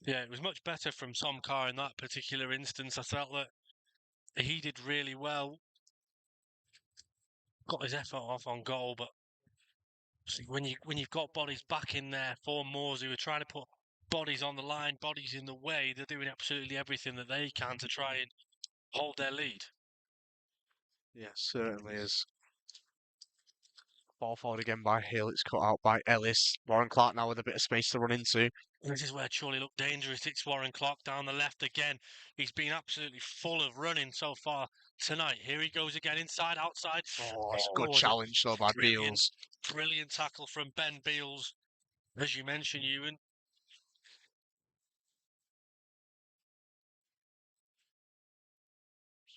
Yeah, it was much better from Tom Carr in that particular instance. I felt that he did really well, got his effort off on goal, but see, when you've got bodies back in there for Moors who are trying to put bodies on the line, bodies in the way, they're doing absolutely everything that they can to try and hold their lead. Yeah, certainly is. Ball forward again by Hill. It's cut out by Ellis. Warren Clark now with a bit of space to run into. This is where Chorley looked dangerous. It's Warren Clark down the left again. He's been absolutely full of running so far tonight. Here he goes again, inside, outside. Oh, it's a good Was a challenge though by brilliant, Beals. brilliant tackle from Ben Beals, as you mentioned, Ewan.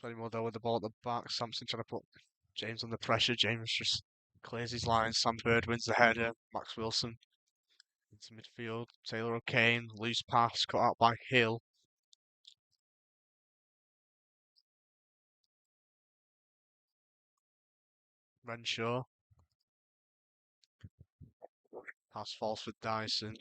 Spennymoor though with the ball at the back. Sampson trying to put James under pressure. James just clears his lines. Sam Bird wins the header. Max Wilson into midfield. Taylor O'Kane. Loose pass cut out by Hill. Renshaw. Pass falls for Dyson.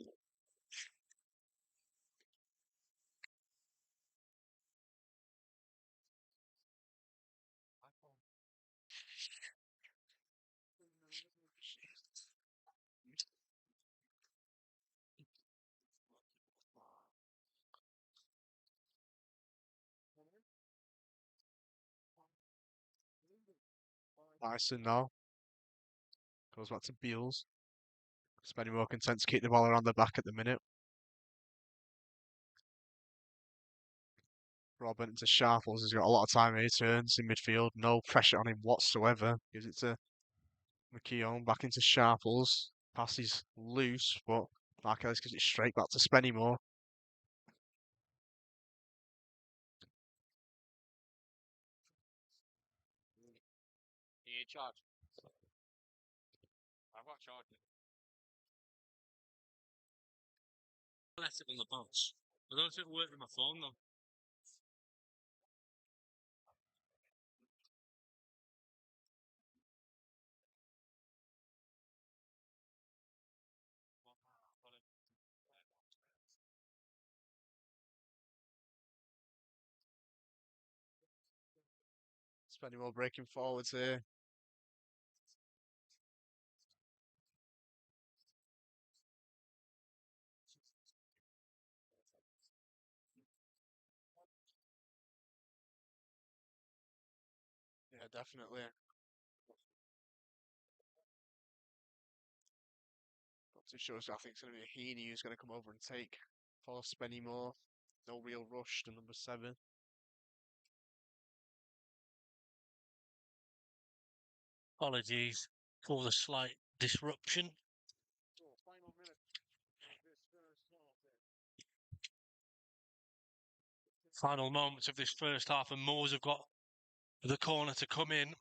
Dyson now. Goes back to Beals. Spennymoor content to keep the ball around the back at the minute. Robin into Sharples. He's got a lot of time here. He turns in midfield. No pressure on him whatsoever. Gives it to McKeown. Back into Sharples. Pass is loose, but Mark Ellis gives it straight back to Spennymoor. You charge. I've got charging. I left it on the box. I don't think it worked with my phone though. Spennymoor breaking forwards here. Yeah, definitely. Not too sure. So I think it's going to be a Heaney who's going to come over and take for Spennymoor. No real rush to number 7. Apologies for the slight disruption. Final moments of this first half, and Moors have got the corner to come in.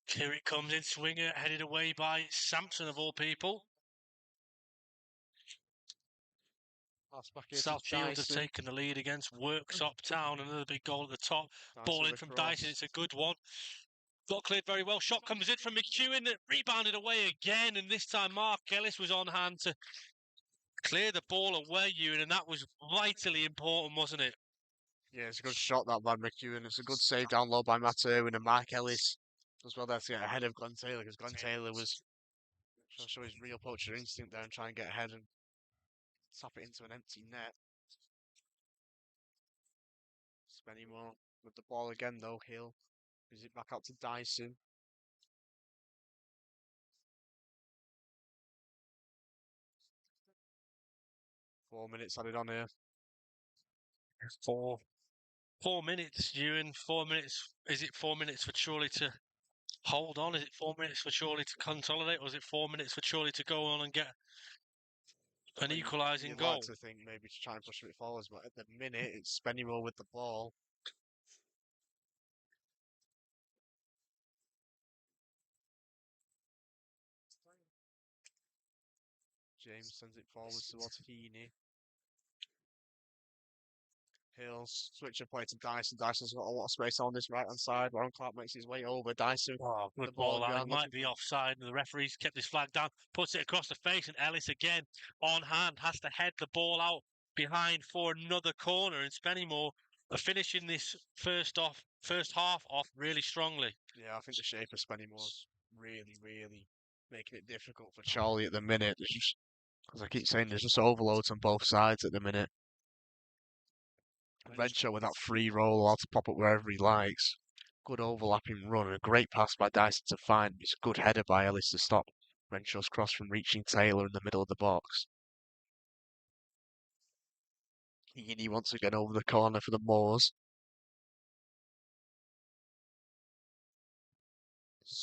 Here it comes in, swinger, headed away by Sampson of all people. South Shields have taken the lead against Worksop Town. Another big goal at the top. Ball in from Dyson. It's a good one. Got cleared very well. Shot comes in from McEwen. Rebounded away again. And this time Mark Ellis was on hand to clear the ball away, Ewan. And that was vitally important, wasn't it? Yeah, it's a good shot that by McEwen. It's a good save down low by Matt Irwin and Mark Ellis as well there to get ahead of Glenn Taylor because Glenn Taylor was trying to show his real poacher instinct there and try and get ahead and tap it into an empty net. Spennymoor with the ball again though. Hill gives it back out to Dyson. Four minutes added on here. 4 minutes, Ewan. 4 minutes. Is it 4 minutes for Chorley to hold on? Is it 4 minutes for Chorley to consolidate? Or is it 4 minutes for Chorley to go on and get an equalising You'd goal? like to think maybe to try and push it forwards, but at the minute it's Spennymoor with the ball. James sends it forwards towards Heaney. Hills, switch of play to Dyson. Dyson's got a lot of space on this right hand side. Warren Clark makes his way over. Dyson, Oh, the good ball ball out. It behind, might looking be for offside. The referee's kept his flag down, puts it across the face, and Ellis again on hand has to head the ball out behind for another corner. And Spennymoor are finishing this first half off really strongly. Yeah, I think the shape of Spennymoor's really, really making it difficult for Chorley at the minute. There's just, as I keep saying, there's just overloads on both sides at the minute. Renshaw with that free roll, allowed to pop up wherever he likes. Good overlapping run and a great pass by Dyson to find. It's a good header by Ellis to stop Renshaw's cross from reaching Taylor in the middle of the box. Heaney once again over the corner for the Moors.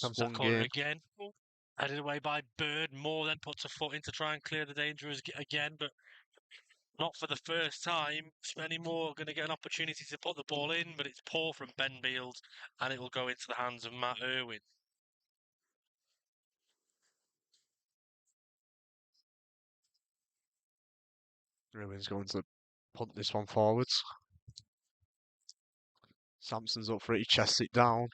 Comes that Swung corner in. again. Headed away by Bird. Moore then puts a foot in to try and clear the danger again, but not for the first time. Spennymoor going to get an opportunity to put the ball in, but it's poor from Ben Beals, and it will go into the hands of Matt Irwin. Irwin's going to punt this one forwards. Sampson's up for it, he chests it down.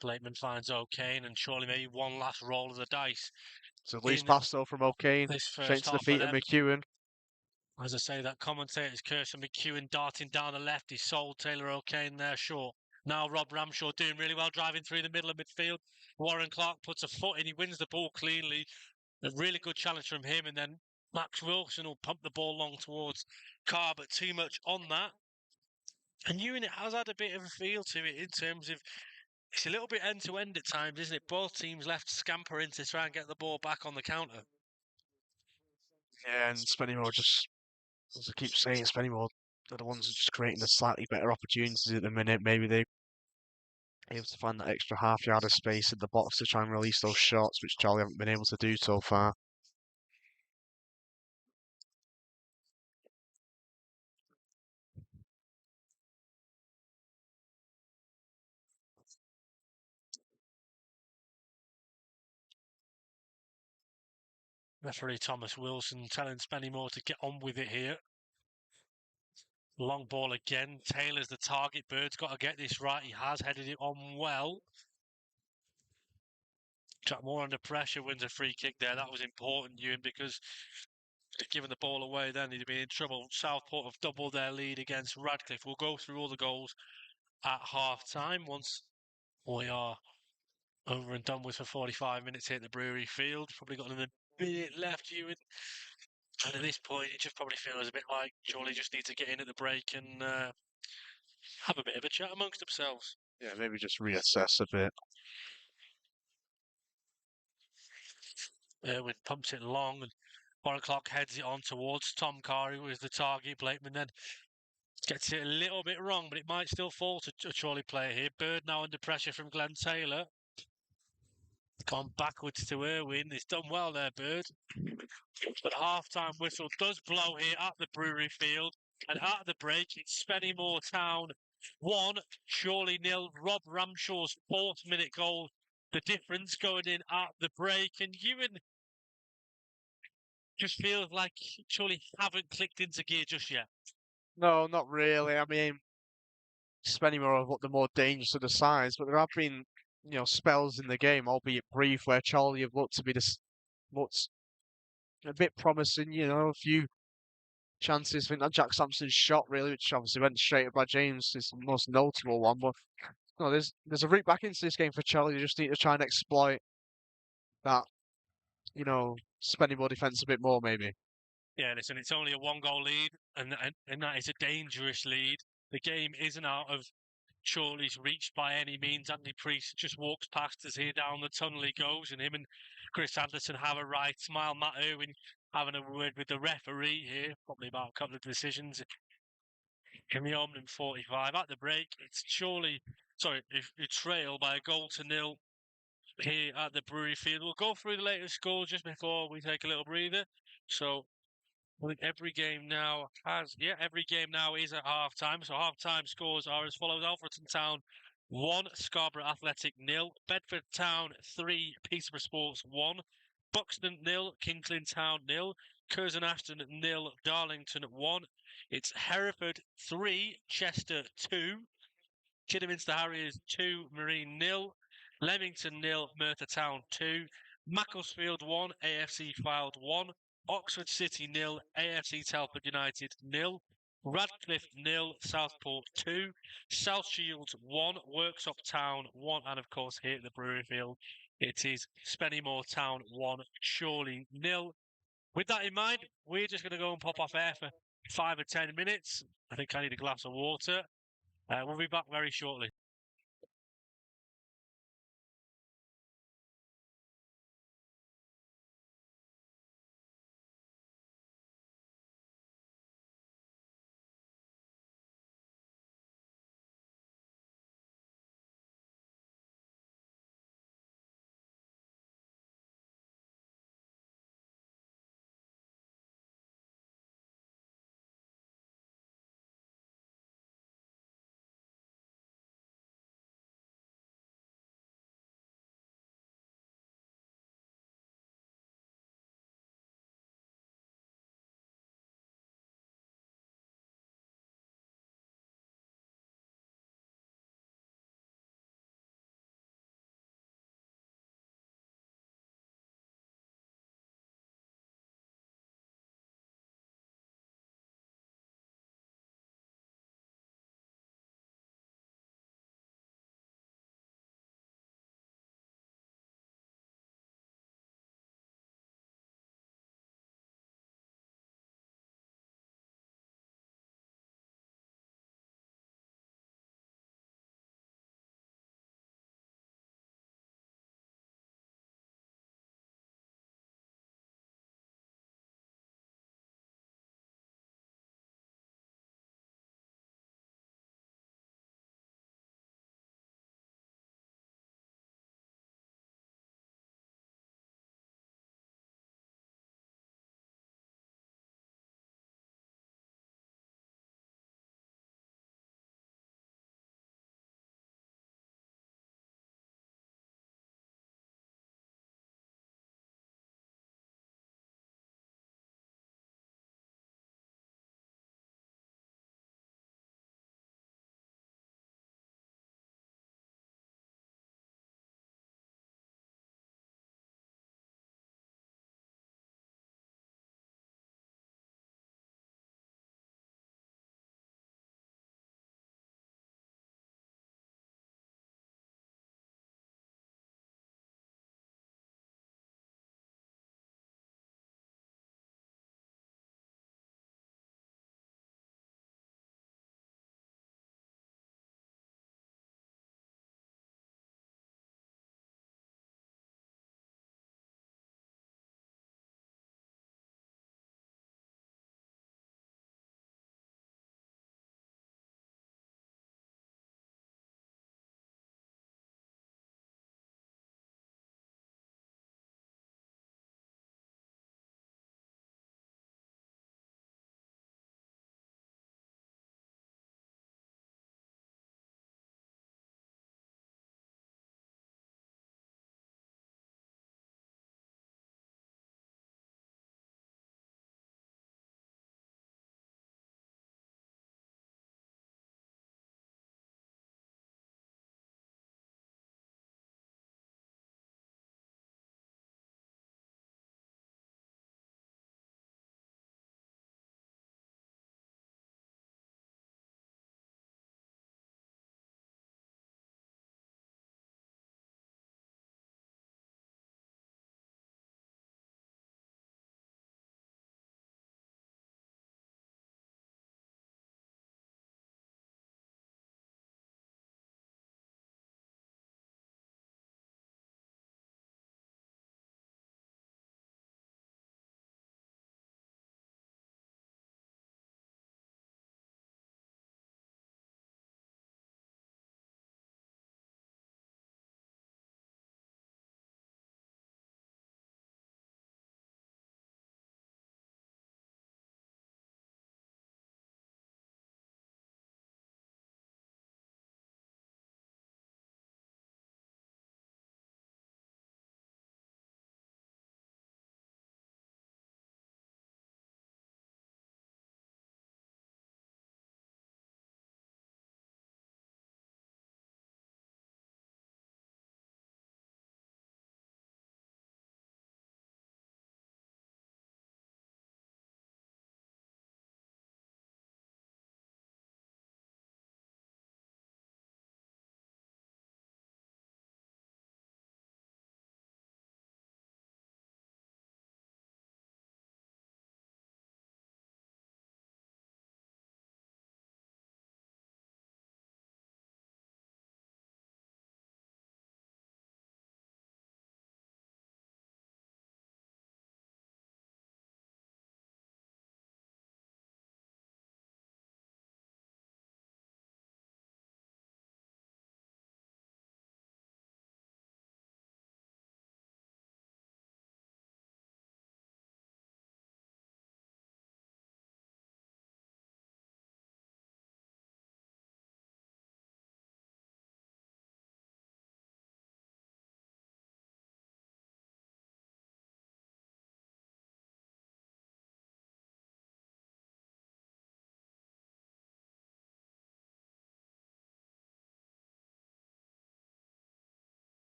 Blakeman finds O'Kane, and surely maybe one last roll of the dice. It's a loose In pass though from O'Kane. this Straight first to the half for feet of them. McEwen. As I say, that commentator's curse and McEwen darting down the left. He sold Taylor O'Kane there short. Now Rob Ramshaw doing really well, driving through the middle of midfield. Warren Clark puts a foot in, he wins the ball cleanly. A really good challenge from him, and then Max Wilson will pump the ball long towards Carr, but too much on that. And Ewan, it has had a bit of a feel to it in terms of it's a little bit end-to-end at times, isn't it? Both teams left scampering to try and get the ball back on the counter. Yeah, and Spennymoor just, as I keep saying, Spennymoor are the ones who are just creating the slightly better opportunities at the minute. Maybe they're able to find that extra half yard of space in the box to try and release those shots, which Charlie haven't been able to do so far. Referee Thomas Wilson telling Spennymoor to get on with it here. Long ball again. Taylor's the target. Bird's got to get this right. He has headed it on well. Jack Moore under pressure wins a free kick there. That was important, Ewan, because given the ball away then he'd be in trouble. Southport have doubled their lead against Radcliffe. We'll go through all the goals at half-time once we are over and done with for 45 minutes here at the Brewery Field. Probably got another minute left, Ewan. And at this point, it just probably feels a bit like Chorley just need to get in at the break and have a bit of a chat amongst themselves. Yeah, maybe just reassess a bit. Irwin pumps it long, and Warren Clark heads it on towards Tom Carr, who is the target. Blakeman then gets it a little bit wrong, but it might still fall to a Chorley player here. Bird now under pressure from Glenn Taylor. Gone backwards to Irwin. He's done well there, Bird. But half-time whistle does blow here at the Brewery Field. And at the break, it's Spennymoor Town 1, Chorley 0. Rob Ramshaw's 4th minute goal. The difference going in at the break. And Ewan just feels like Chorley haven't clicked into gear just yet. No, not really. I mean, Spennymoor have looked the more dangerous of the sides, but there have been, spells in the game, albeit brief, where Charlie have looked to be looked a bit promising. A few chances. I think that Jack Sampson's shot really, which obviously went straight at Brad James, is the most notable one. But no, there's a route back into this game for Charlie. They just need to try and exploit that, Spennymoor defence a bit more, maybe. Yeah, listen, it's only a 1-goal lead, and that is a dangerous lead. The game isn't out of Chorley's reach by any means. Andy Priest just walks past us here down the tunnel he goes, and him and Chris Anderson have a right smile. Matt Irwin having a word with the referee here, probably about a couple of decisions. In the opening 45 at the break, it's trail by a goal to nil here at the Brewery Field. We'll go through the latest scores just before we take a little breather. So I think every game now is at half-time. So half-time scores are as follows. Alfreton Town 1, Scarborough Athletic 0, Bedford Town 3, Peterborough Sports 1, Buxton 0, Kingsland Town 0, Curzon Ashton 0, Darlington 1. It's Hereford 3, Chester 2. Kidderminster Harriers 2, Marine 0. Leamington 0, Merthyr Town 2. Macclesfield 1, AFC Fylde 1. Oxford City 0, AFC Telford United 0. Radcliffe 0, Southport 2. South Shields 1, Worksop Town 1. And of course, here at the Brewery Field, it is Spennymoor Town 1, Chorley 0. With that in mind, we're just going to go and pop off air for 5 or 10 minutes. I think I need a glass of water. We'll be back very shortly.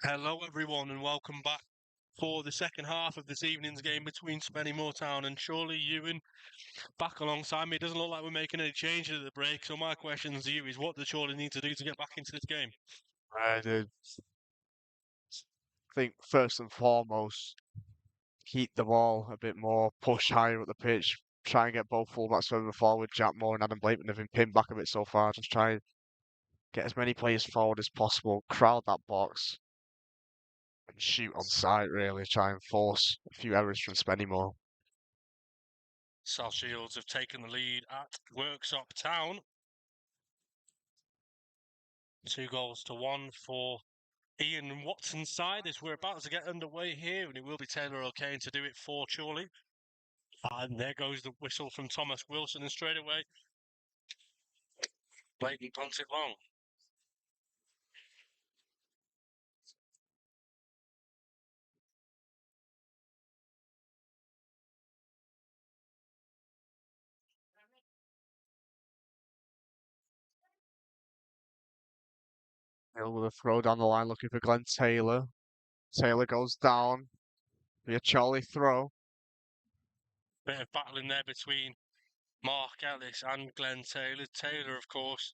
Hello, everyone, and welcome back for the second half of this evening's game between Spennymoor Town and Chorley. Ewan back alongside me. It doesn't look like we're making any changes at the break, so my question to you is, what does Chorley need to do to get back into this game? I think first and foremost, keep the ball a bit more, push higher up the pitch, try and get both fullbacks further forward. Jack Moore and Adam Blakeman have been pinned back a bit so far. Just try and get as many players forward as possible, crowd that box, and shoot on sight, really. Try and force a few errors from Spennymoor. South Shields have taken the lead at Worksop Town. 2-1 for Ian Watson's side as we're about to get underway here, and it will be Taylor O'Kane to do it for Chorley. And there goes the whistle from Thomas Wilson, and straight away, Blakey punts it long. Hill with a throw down the line looking for Glenn Taylor. Taylor goes down. Be a Charlie throw. Bit of battling there between Mark Ellis and Glenn Taylor. Taylor, of course,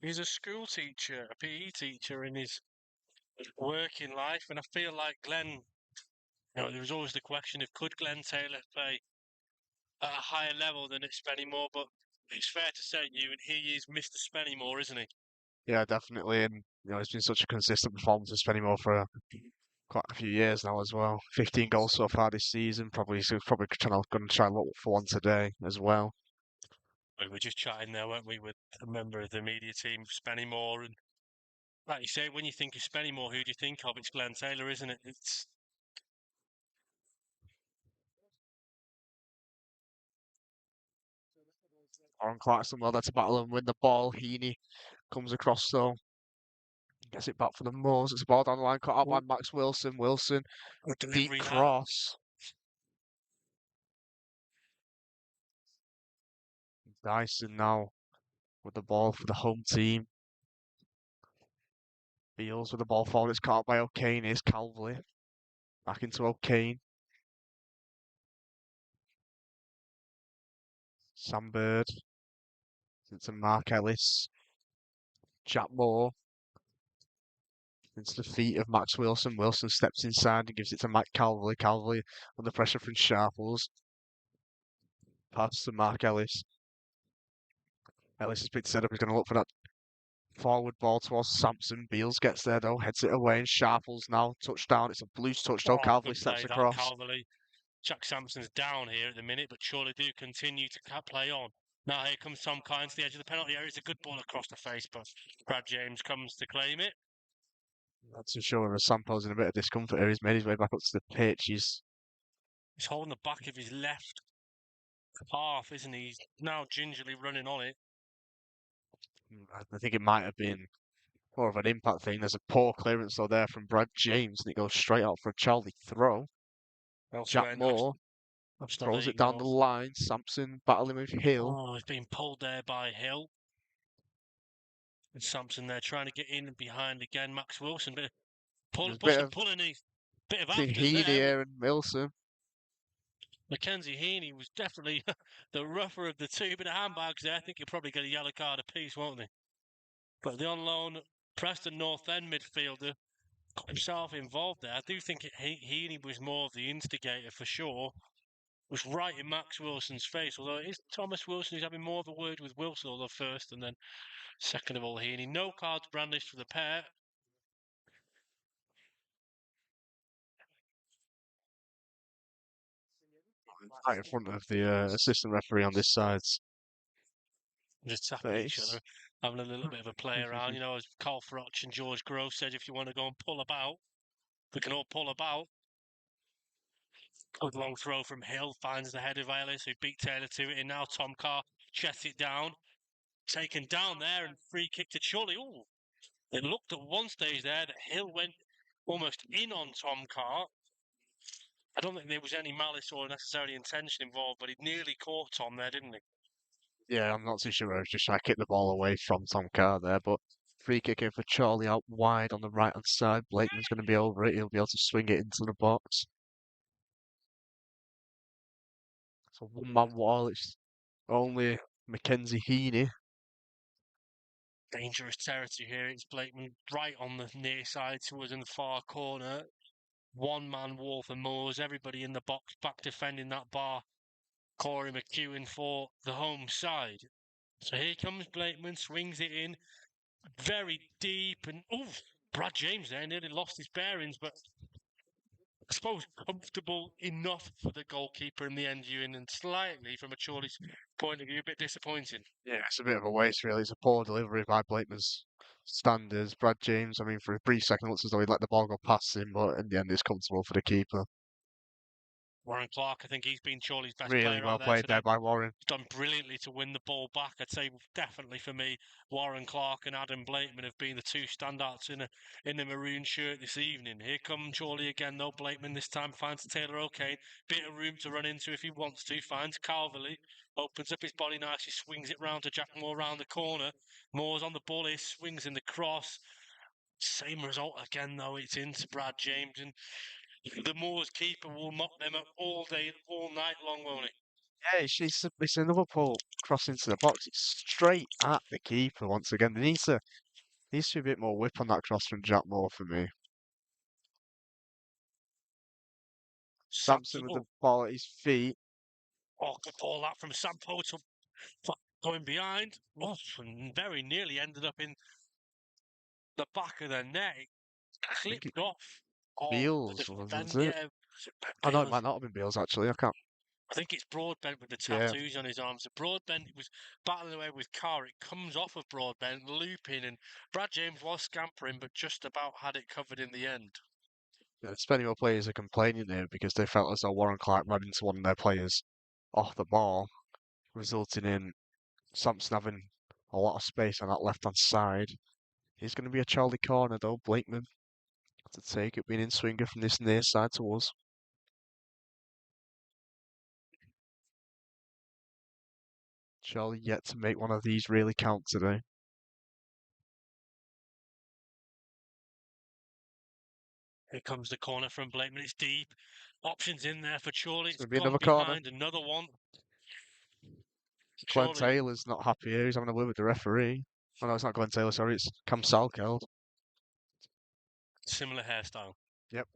he's a school teacher, a PE teacher in his working life, and I feel like Glenn, there was always the question of could Glenn Taylor play at a higher level than at Spennymoor, but it's fair to say, and he is Mr. Spennymoor, isn't he? Yeah, definitely. And it's been such a consistent performance for Spennymoor for quite a few years now as well. 15 goals so far this season. Probably going to try and look for one today as well. We were just chatting there, weren't we, with a member of the media team of Spennymoor, and like you say, when you think of Spennymoor, who do you think of? It's Glenn Taylor, isn't it? It's Aaron Clarkson well there to battle and win the ball. Heaney comes across though. Gets it back for the Moors. It's a ball down the line, cut out by Max Wilson. Wilson, deep delivery now. cross. Dyson now with the ball for the home team. Beals with the ball forward. It's caught by O'Kane. Here's Calvley. Back into O'Kane. Sambird. Into Mark Ellis. Jack Moore. Into the feet of Max Wilson. Wilson steps inside and gives it to Mike Calvley. Calvley under pressure from Sharples. Pass to Mark Ellis. Ellis has picked set up. He's going to look for that forward ball towards Sampson. Beals gets there though. Heads it away. And Sharples now touchdown. It's a Blues touchdown. Oh, Calvley good steps play, that across. Calvley. Jack Sampson's down here at the minute, but Chorley do continue to play on. Now here comes Tom Kynes to the edge of the penalty area. It's a good ball across the face, but Brad James comes to claim it. Not too sure whether Sampo's in a bit of discomfort here. He's made his way back up to the pitch. He's holding the back of his left half, isn't he? He's now gingerly running on it. I think it might have been more of an impact thing. There's a poor clearance though there from Brad James, and it goes straight out for a Charlie throw. Elsewhere, Jack Moore throws it down the line. Sampson battling with Hill. Oh, he's being pulled there by Hill. And Sampson there trying to get in and behind again. Max Wilson, bit of pulling his bit of afters Heaney there. here and Wilson. Mackenzie Heaney was definitely the rougher of the two, bit of handbags there. I think he'll probably get a yellow card apiece, won't they? But the on loan Preston North End midfielder got himself involved there. I do think Heaney was more of the instigator for sure. Was right in Max Wilson's face, although it is Thomas Wilson who's having more of a word with Wilson, although first and then second of all Heaney. No cards brandished for the pair. Right in front of the assistant referee on this side. Just tapping each other, having a little bit of a play around. As Carl Froch and George Grove said, if you want to go and pull about, we can all pull about. Good long throw from Hill, finds the head of Ellis, who beat Taylor to it, and now Tom Carr chests it down. Taken down there and free kick to Chorley. Ooh, it looked at one stage there that Hill went almost in on Tom Carr. I don't think there was any malice or necessarily intention involved, but he nearly caught Tom there, didn't he? Yeah, I'm not too sure. I was just trying to kick the ball away from Tom Carr there, but free kick in for Chorley out wide on the right-hand side. Blakeman's going to be over it. He'll be able to swing it into the box. So one-man wall. It's only Mackenzie Heaney. Dangerous territory here. It's Blakeman right on the near side to us in the far corner. One-man wall for Moors. Everybody in the box back defending that bar. Corey McEwen for the home side. So here comes Blakeman, swings it in. Very deep. And, Brad James there nearly lost his bearings, but I suppose comfortable enough for the goalkeeper in the end, Ewan, and slightly, from a Chorley's point of view, a bit disappointing. Yeah, it's a bit of a waste, really. It's a poor delivery by Blakeman's standards. Brad James, I mean, for a brief second, looks as though he let the ball go past him, but in the end, it's comfortable for the keeper. Warren Clark, I think he's been Chorley's best Really player well out there played today. there by Warren. Done brilliantly to win the ball back. I'd say definitely for me, Warren Clark and Adam Blakeman have been the two standouts in the maroon shirt this evening. Here come Chorley again, though. Blakeman this time finds Taylor O'Kane. Bit of room to run into if he wants to. Finds Calverley. Opens up his body nicely. Swings it round to Jack Moore round the corner. Moore's on the ball here. Swings in the cross. Same result again, though. It's into Brad James. And the Moors keeper will mop them up all day, all night long, won't he? Yeah, it's another pull cross into the box. It's straight at the keeper once again. There needs to be a bit more whip on that cross from Jack Moore for me. Sampson with the ball at his feet. Oh, good ball that from Sampo to going behind. Oh, and very nearly ended up in the back of the net. It clipped off. Beals, wasn't it? Yeah, Oh no, it might not have been Beals actually. I can't. I think it's Broadbent with the Yeah. tattoos on his arms. So Broadbent was battling away with Carr. It comes off of Broadbent, looping, and Brad James was scampering, but just about had it covered in the end. Yeah, the Spennymoor players are complaining there because they felt as though Warren Clark ran into one of their players off the ball, resulting in Sampson having a lot of space on that left-hand side. He's going to be a Charlie corner though. Blakeman to take it, being in swinger from this near side to us. Charlie yet to make one of these really count today. Here comes the corner from Blakeman. It's deep. Options in there for Chorley. It's Gonna be gone another corner. behind. Another one. Glenn Chorley, Taylor's not happy here. He's having a word with the referee. Oh no, it's not Glenn Taylor. Sorry, it's Cam Salkeld. similar hairstyle. Yep.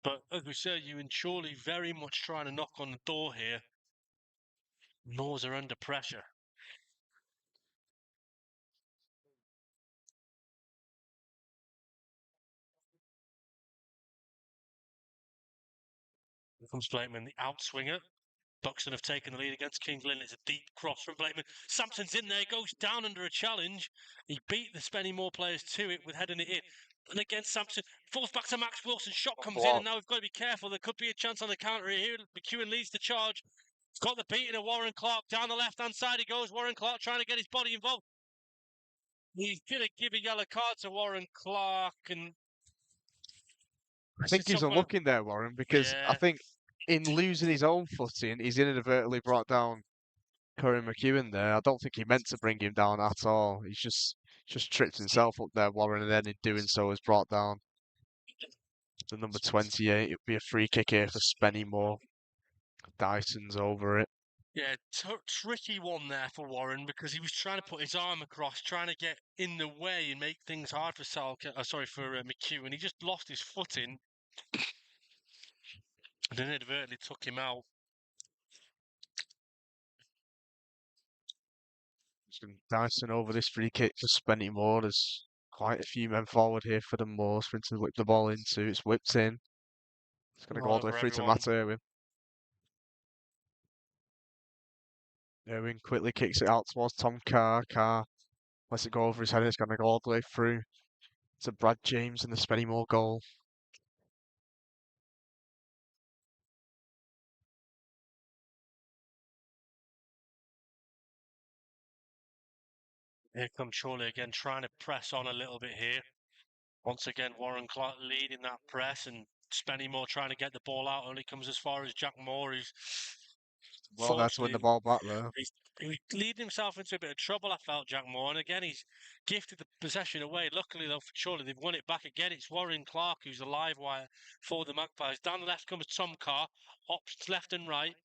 But as we say, you and Chorley very much trying to knock on the door here. Moors are under pressure. Here comes Blakeman, the outswinger. Buxton have taken the lead against Kings Lynn. It's a deep cross from Blakeman. Sampson's in there, goes down under a challenge. He beat the Spennymoor players to it with heading it in. And again, Sampson falls back to Max Wilson. Shot comes in, and now we've got to be careful. There could be a chance on the counter here. McEwen leads the charge. He's got the beating of Warren Clark. Down the left-hand side he goes. Warren Clark trying to get his body involved. He's going to give a yellow card to Warren Clark. And I think he's unlooking there, Warren, because I think in losing his own footing, he's inadvertently brought down Corey McEwen there. I don't think he meant to bring him down at all. He's just tripped himself up there, Warren, and then in doing so has brought down the number 28. It'll be a free kick here for Spennymoor. Dyson's over it. Yeah, tricky one there for Warren because he was trying to put his arm across, trying to get in the way and make things hard for McEwen. He just lost his footing and then inadvertently took him out. Dyson over this free kick to Spennymoor. There's quite a few men forward here for the Moors for him to whip the ball into. It's whipped in. It's going to go all the way through to Matt Irwin. Irwin quickly kicks it out towards Tom Carr. Carr lets it go over his head. It's going to go all the way through to Brad James and the Spennymoor goal. Here comes Chorley again, trying to press on a little bit here. Once again, Warren Clark leading that press and Spennymoor trying to get the ball out. Only comes as far as Jack Moore, who's Well, there to win the Fortunately, ball back there. he's leading himself into a bit of trouble, I felt, Jack Moore. And again, he's gifted the possession away. Luckily, though, for Chorley, they've won it back again. It's Warren Clark who's the live wire for the Magpies. Down the left comes Tom Carr. Options left and right.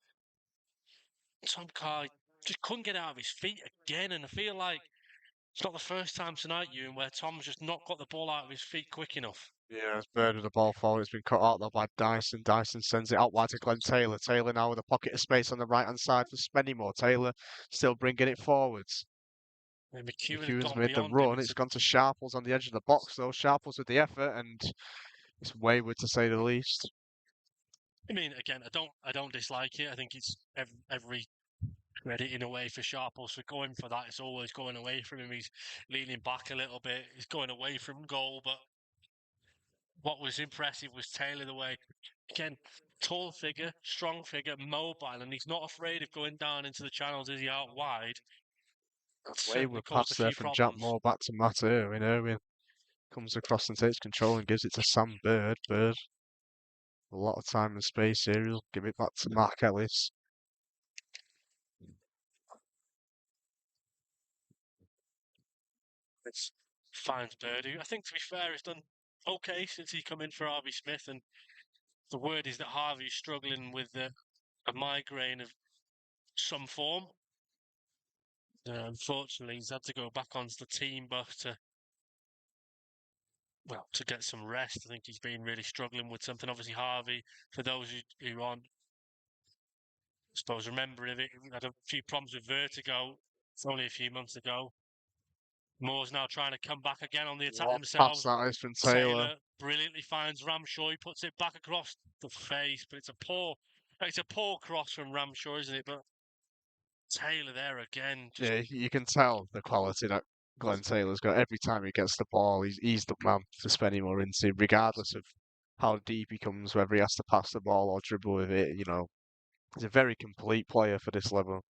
Tom Carr just couldn't get out of his feet again. And I feel like it's not the first time tonight, Ewan, where Tom's just not got the ball out of his feet quick enough. Yeah, it's Bird with the ball forward. It's been cut out though by Dyson. Dyson sends it out wide to Glenn Taylor. Taylor now with a pocket of space on the right hand side for Spennymoor. Taylor still bringing it forwards. And McEwen had McEwen's gone made the beyond him. run. It's gone to Sharples on the edge of the box though. Sharples with the effort, and it's wayward to say the least. I mean, again, I don't dislike it. I think it's every credit in a way for Sharples for going for that. It's always going away from him. He's leaning back a little bit. He's going away from goal. But what was impressive was Taylor, the way, again, tall figure, strong figure, mobile, and he's not afraid of going down into the channels as he out wide. That certainly Wayward caused a pass there few from Jack problems. Moore back to Matt Irwin. Irwin comes across and takes control and gives it to Sam Bird. Bird, a lot of time and space here. He'll give it back to Mark Ellis. It's finds Bird, who I think, to be fair, has done okay since he come in for Harvey Smith. And the word is that Harvey's struggling with a migraine of some form. Unfortunately, he's had to go back onto the team bus to get some rest. I think he's been really struggling with something. Obviously, Harvey, for those who aren't, I suppose, remembering it, he had a few problems with vertigo. It's only a few months ago. Moore's now trying to come back again on the attack What pass themselves. that is from Taylor. Brilliantly finds Ramshaw. He puts it back across the face, but it's a poor cross from Ramshaw, isn't it? But Taylor there again. Yeah, you can tell the quality that Glenn Taylor's got. Every time he gets the ball, he's the man to Spennymoor into, regardless of how deep he comes, whether he has to pass the ball or dribble with it. He's a very complete player for this level.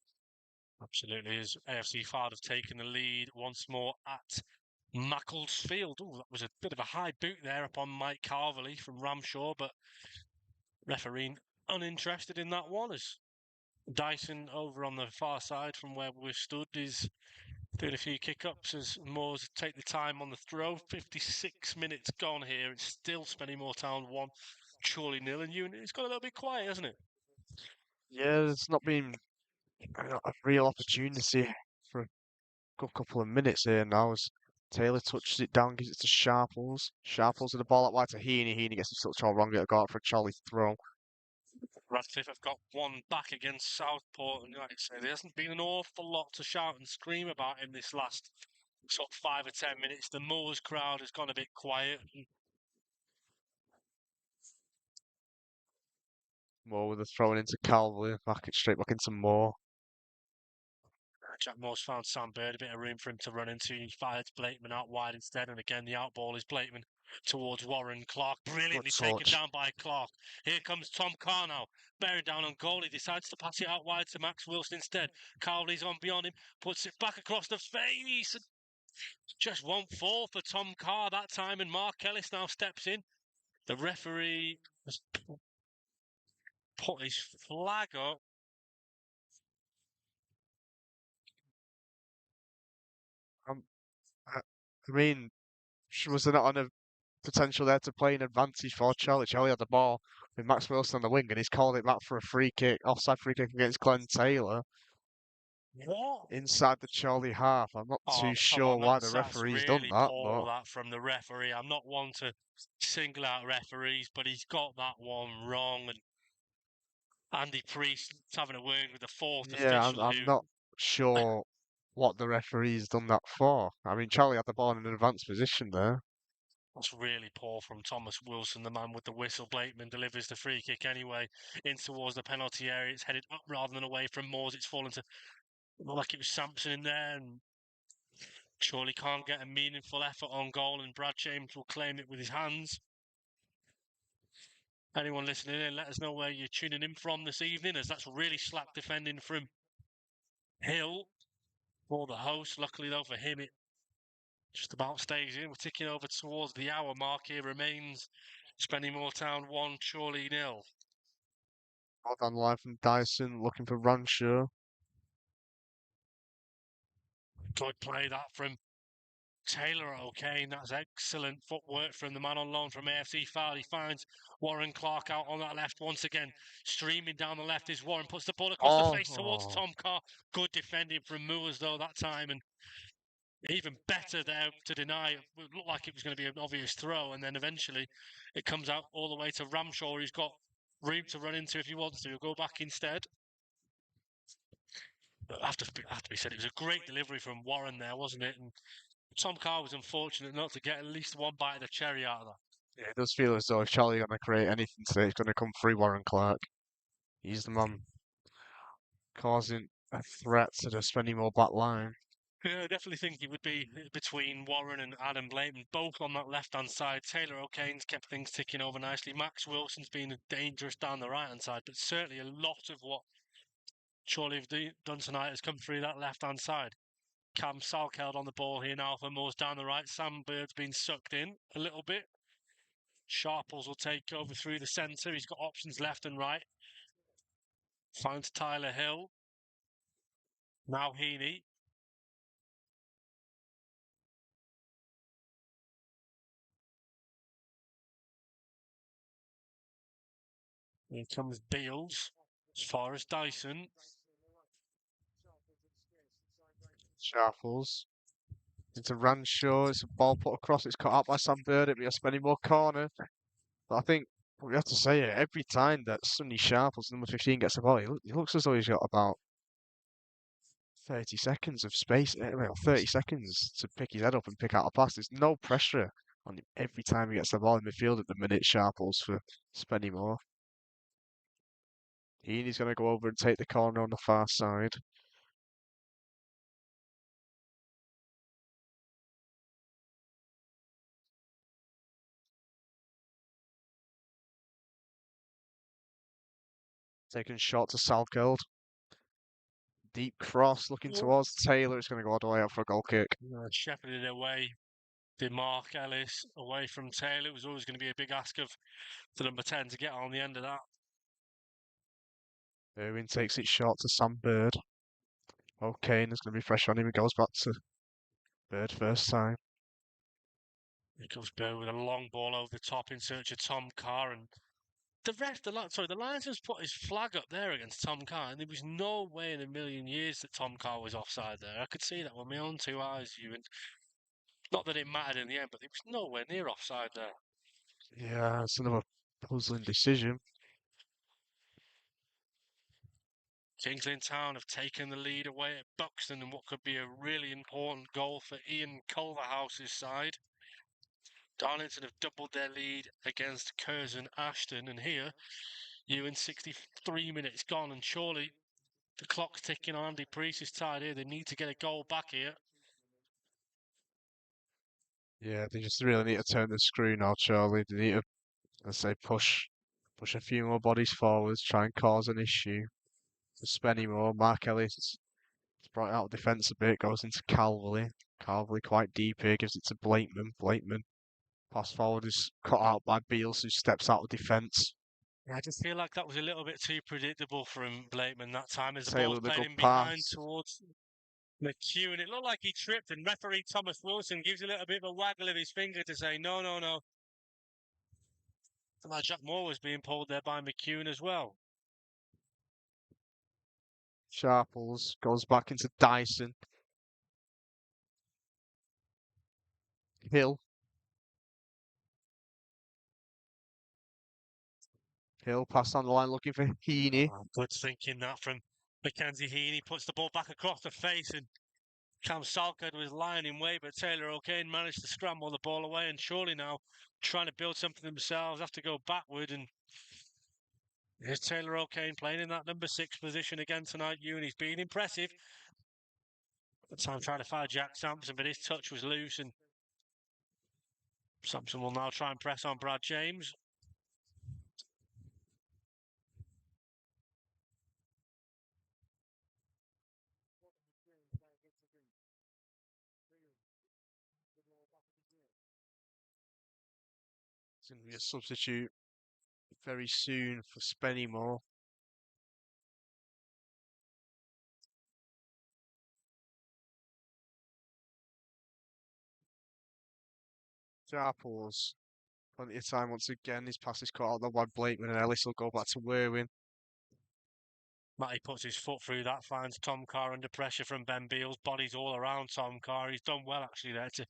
Absolutely, as AFC Fard have taken the lead once more at Macclesfield. Oh, that was a bit of a high boot there upon Mike Carverley from Ramshaw, but referee uninterested in that one, as Dyson over on the far side from where we're stood is doing a few kick-ups as Moors take the time on the throw. 56 minutes gone here. It's still Spennymoor Town 1, Chorley 0, and it's got a little bit quiet, hasn't it? Yeah, it's not been a real opportunity for a good couple of minutes here now as Taylor touches it down, gives it to Sharples. Sharples with the ball up wide to Heaney. Heaney gets the touch all wrong. It'll go out for a Charlie throw. Radcliffe have got one back against Southport, and like I say, there hasn't been an awful lot to shout and scream about in this last sort of 5 or 10 minutes. The Moors crowd has gone a bit quiet. Moore with a throw into Calvary, straight back into Moore. Jack Moore's found Sam Bird a bit of room for him to run into. He fires Blakeman out wide instead, and again the outball is Blakeman towards Warren. Clark brilliantly taken down by Clark. Here comes Tom Carr now, bearing down on goal. He decides to pass it out wide to Max Wilson instead. Cowley's on beyond him, puts it back across the face. Just won't fall for Tom Carr that time, and Mark Ellis now steps in. The referee has put his flag up. I mean, was there not a potential there to play an advantage for Charlie? Charlie had the ball with Max Wilson on the wing, and he's called it back for a free kick, offside free kick against Glenn Taylor. What? Inside the Charlie half. I'm not Oh, too come sure on, why the that's referee's done really that, poor but that from the referee. I'm not one to single out referees, but he's got that one wrong. And Andy Priest's having a word with the fourth yeah, official I'm who not sure what the referee's done that for. I mean, Charlie had the ball in an advanced position there. that's really poor from Thomas Wilson, the man with the whistle. Blakeman delivers the free kick anyway in towards the penalty area. It's headed up rather than away from Moores. It's fallen to like it was Sampson in there, and surely can't get a meaningful effort on goal, and Brad James will claim it with his hands. Anyone listening in, let us know where you're tuning in from this evening, as that's really slack defending from Hill for the host. Luckily, though, for him, it just about stays in. We're ticking over towards the hour mark here. Remains Spennymoor Town 1, Chorley 0. Ball down the line from Dyson, looking for Ranshaw. Good play that from Taylor O'Kane. That's excellent footwork from the man on loan from AFC Fylde. He finds Warren Clark out on that left once again. Streaming down the left is Warren, puts the ball across the face towards Tom Carr. Good defending from Moores though that time, and even better there to deny. It looked like it was going to be an obvious throw, and then eventually it comes out all the way to Ramshaw, who's got room to run into if he wants to. He'll go back instead. But have to be said, it was a great delivery from Warren there, wasn't it? And Tom Carr was unfortunate not to get at least one bite of the cherry out of that. Yeah, it does feel as though if Charlie going to create anything today, it's going to come through Warren Clark. He's the man causing a threat to the Spennymoor back line. Yeah, I definitely think he would be between Warren and Adam Blatant, both on that left-hand side. Taylor O'Kane's kept things ticking over nicely. Max Wilson's been dangerous down the right-hand side, but certainly a lot of what Chorley have done tonight has come through that left-hand side. Cam Salkeld on the ball here now for Moores down the right. Sam Bird's been sucked in a little bit. Sharples will take over through the centre. He's got options left and right. Finds Tyler Hill. Now Heaney. Here comes Beals. As far as Dyson. Sharples into Ranshaw. It's a ball put across. It's cut out by Sam Bird. It'll be a Spennymoor corner. But I think we have to say it every time that Sonny Sharples, number 15, gets the ball, he looks as though he's got about 30 seconds of space, well, 30 seconds to pick his head up and pick out a pass. There's no pressure on him every time he gets the ball in midfield at the minute, Sharples for Spennymoor. Heaney's going to go over and take the corner on the far side. Taking shot to Salkeld. Deep cross looking towards Taylor. It's going to go all the way up for a goal kick. Shepherded away. Did Mark Ellis away from Taylor. It was always going to be a big ask of the number 10 to get on the end of that. Irwin takes it short to Sam Bird. Okay, and there's going to be pressure on him. He goes back to Bird first time. Here comes Bird with a long ball over the top in search of Tom Carr, and the linesman's put his flag up there against Tom Carr, and there was no way in a million years that Tom Carr was offside there. I could see that with my own two eyes, Ewan. Not that it mattered in the end, but there was nowhere near offside there. Yeah, it's another puzzling decision. Kings Lynn Town have taken the lead away at Buxton in what could be a really important goal for Ian Culverhouse's side. Darlington have doubled their lead against Curzon Ashton, and here, Ewan 63 minutes gone, and surely the clock's ticking on. Andy Priest is tied here. They need to get a goal back here. Yeah, they just really need to turn the screw now, Charlie. They need to, let's say, push a few more bodies forwards, try and cause an issue. For Spennymoor, Mark Ellis has brought out defence a bit, goes into Calverley. Calverley quite deep here, gives it to Blakeman. Blakeman pass forward is cut out by Beals, who steps out of defence. I just feel like that was a little bit too predictable from Blakeman that time as the Taylor ball's with a played good in behind pass. towards McEwen. It looked like he tripped, and referee Thomas Wilson gives a little bit of a waggle of his finger to say, no, no, no. Like Jack Moore was being pulled there by McEwen as well. Sharples goes back into Dyson. Hill. Hill passed on the line looking for Heaney. Oh, good thinking that from Mackenzie Heaney. Puts the ball back across the face, and Cam Salkeld was lying in wait, but Taylor O'Kane managed to scramble the ball away, and surely now trying to build something themselves have to go backward. And here's Taylor O'Kane playing in that number 6 position again tonight. Ewan, he's been impressive. At the time trying to foul Jack Sampson, but his touch was loose, and Sampson will now try and press on Brad James. It's going to be a substitute very soon for Spennymoor. Sharples. Plenty of time once again. His pass is caught out there by Blakeman and Ellis will go back to Werwin. Matty puts his foot through that, finds Tom Carr under pressure from Ben Beals. Bodies all around Tom Carr. He's done well actually there to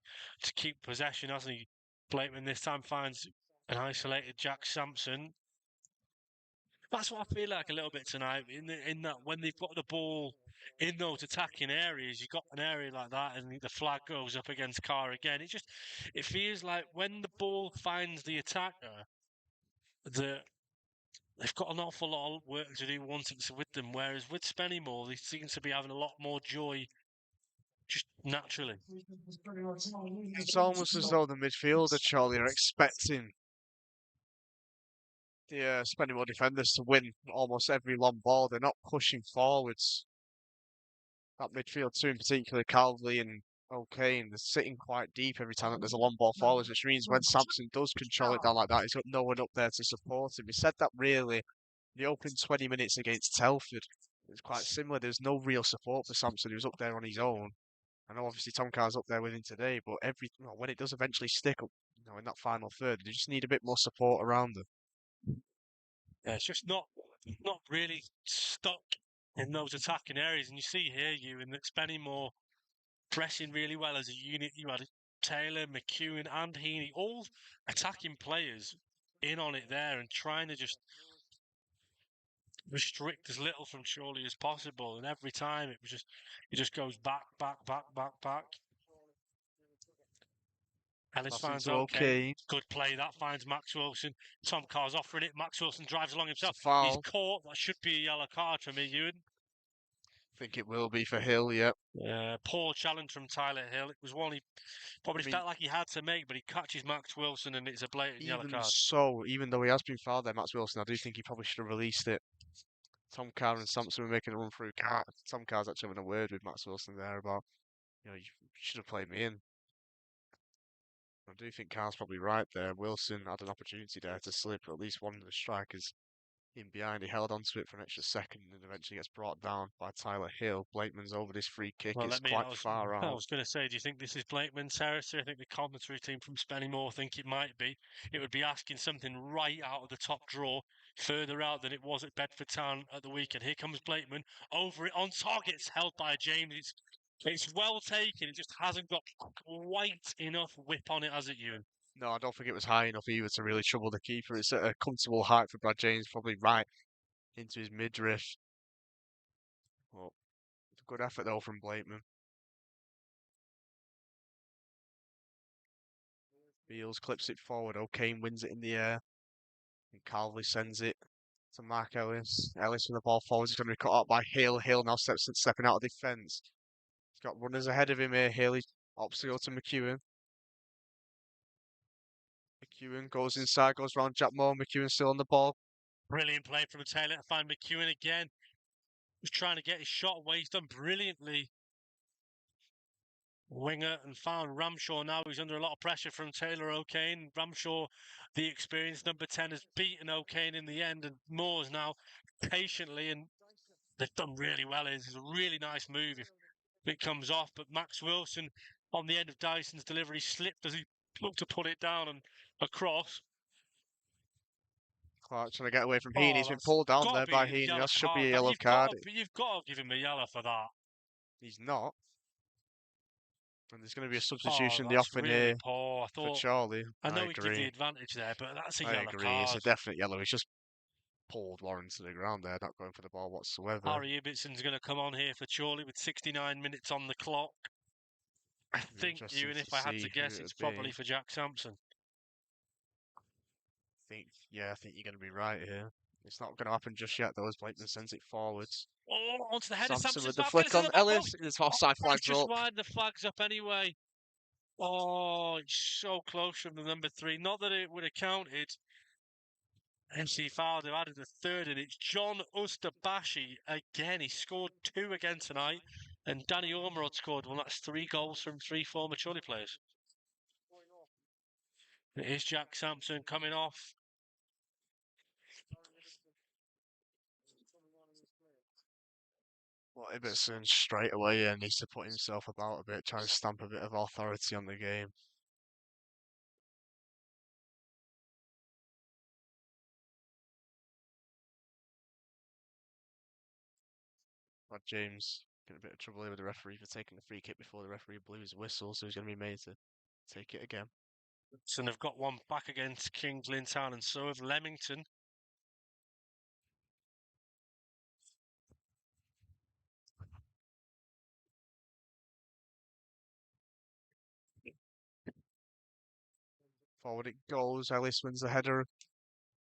keep possession, hasn't he? Blakeman this time finds an isolated Jack Sampson. That's what I feel like a little bit tonight. In that when they've got the ball in those attacking areas, you've got an area like that, and the flag goes up against Carr again. It feels like when the ball finds the attacker, that they've got an awful lot of work to do once it's with them. Whereas with Spennymoor, they seem to be having a lot more joy just naturally. It's almost as though the midfielder, Chorley, are expecting the Spennymoor defenders to win almost every long ball. They're not pushing forwards. That midfield two in particular, Calvley and O'Kane, they're sitting quite deep every time that there's a long ball forwards, which means when Sampson does control it down like that, he's got no one up there to support him. He said that really the opening 20 minutes against Telford. It was quite similar. There's no real support for Sampson. He was up there on his own. I know obviously Tom Carr's up there with him today, but when it does eventually stick up, in that final third, they just need a bit more support around them. Yeah, it's just not really stuck in those attacking areas. And you see here, Ewan, that Spennymoor pressing really well as a unit. You had Taylor, McEwen, and Heaney, all attacking players in on it there and trying to just restrict as little from Chorley as possible. And every time it just goes back. Ellis Pass finds into O'Kane. Good play. That finds Max Wilson. Tom Carr's offering it. Max Wilson drives along It's a himself. He's foul. caught. That should be a yellow card for me, Ewan. I think it will be for Hill, yeah. Poor challenge from Tyler Hill. It was one he probably felt like he had to make, but he catches Max Wilson and it's a blatant yellow card. Even though he has been fouled there, Max Wilson, I do think he probably should have released it. Tom Carr and Sampson were making a run through. Tom Carr's actually having a word with Max Wilson there about, you should have played me in. I do think Carr's probably right there. Wilson had an opportunity there to slip at least one of the strikers in behind. He held onto it for an extra second and eventually gets brought down by Tyler Hill. Blakeman's over this free kick. It's quite far I out. was going to say, do you think this is Blakeman's territory? I think the commentary team from Spennymoor think it might be. It would be asking something right out of the top draw, further out than it was at Bedford Town at the weekend. Here comes Blakeman over it on target. It's held by James. It's well taken. It just hasn't got quite enough whip on it, has it, Ewan? No, I don't think it was high enough either to really trouble the keeper. It's at a comfortable height for Brad James, probably right into his midriff. Well, it's a good effort though from Blakeman. Beals clips it forward. O'Kane wins it in the air. And Calvley sends it to Mark Ellis. Ellis with the ball forward. He's going to be cut out by Hill. Hill now stepping out of defence. He's got runners ahead of him here. Hill, he's opposite to McEwen. McEwen goes inside, goes round Jack Moore. McEwen still on the ball. Brilliant play from Taylor to find McEwen again. Was trying to get his shot away. He's done brilliantly. Winger and found Ramshaw now. He's under a lot of pressure from Taylor O'Kane. Ramshaw, the experienced number 10, has beaten O'Kane in the end, and Moore's now patiently, and they've done really well. It's a really nice move if it comes off, but Max Wilson on the end of Dyson's delivery slipped as he looked to put it down and across. Clark trying to get away from Heaney. He's been pulled down there by Heaney. That should be a yellow card. You've got to give him a yellow for that. He's not. And there's going to be a substitution. The That's offering really here poor. for Chorley. I know I he agree. gives the advantage there, but that's a I yellow agree. card. It's a definite yellow. He's just pulled Warren to the ground there, not going for the ball whatsoever. Harry Ibbetson's going to come on here for Chorley with 69 minutes on the clock. I think, Ewan, if I had to guess, it's probably for Jack Sampson. I think you're going to be right here. It's not going to happen just yet, though, as Blakeman sends it forwards. Oh, onto the head of Sampson with the flick on Ellis. It's offside flags just up. wind the flags up anyway. Oh, it's so close from the number 3. Not that it would have counted. MC Fowler added a third, and it's John Ustabashi again. He scored 2 again tonight, and Danny Ormerod scored 1. That's 3 goals from 3 former Chorley players. It is Jack Sampson coming off. Well, Ibbetson straight away needs to put himself about a bit, try and stamp a bit of authority on the game. Brad James getting a bit of trouble here with the referee for taking the free kick before the referee blew his whistle, so he's going to be made to take it again. So they've got one back against Kings Lynn Town, and so have Leamington. Forward it goes. Ellis wins the header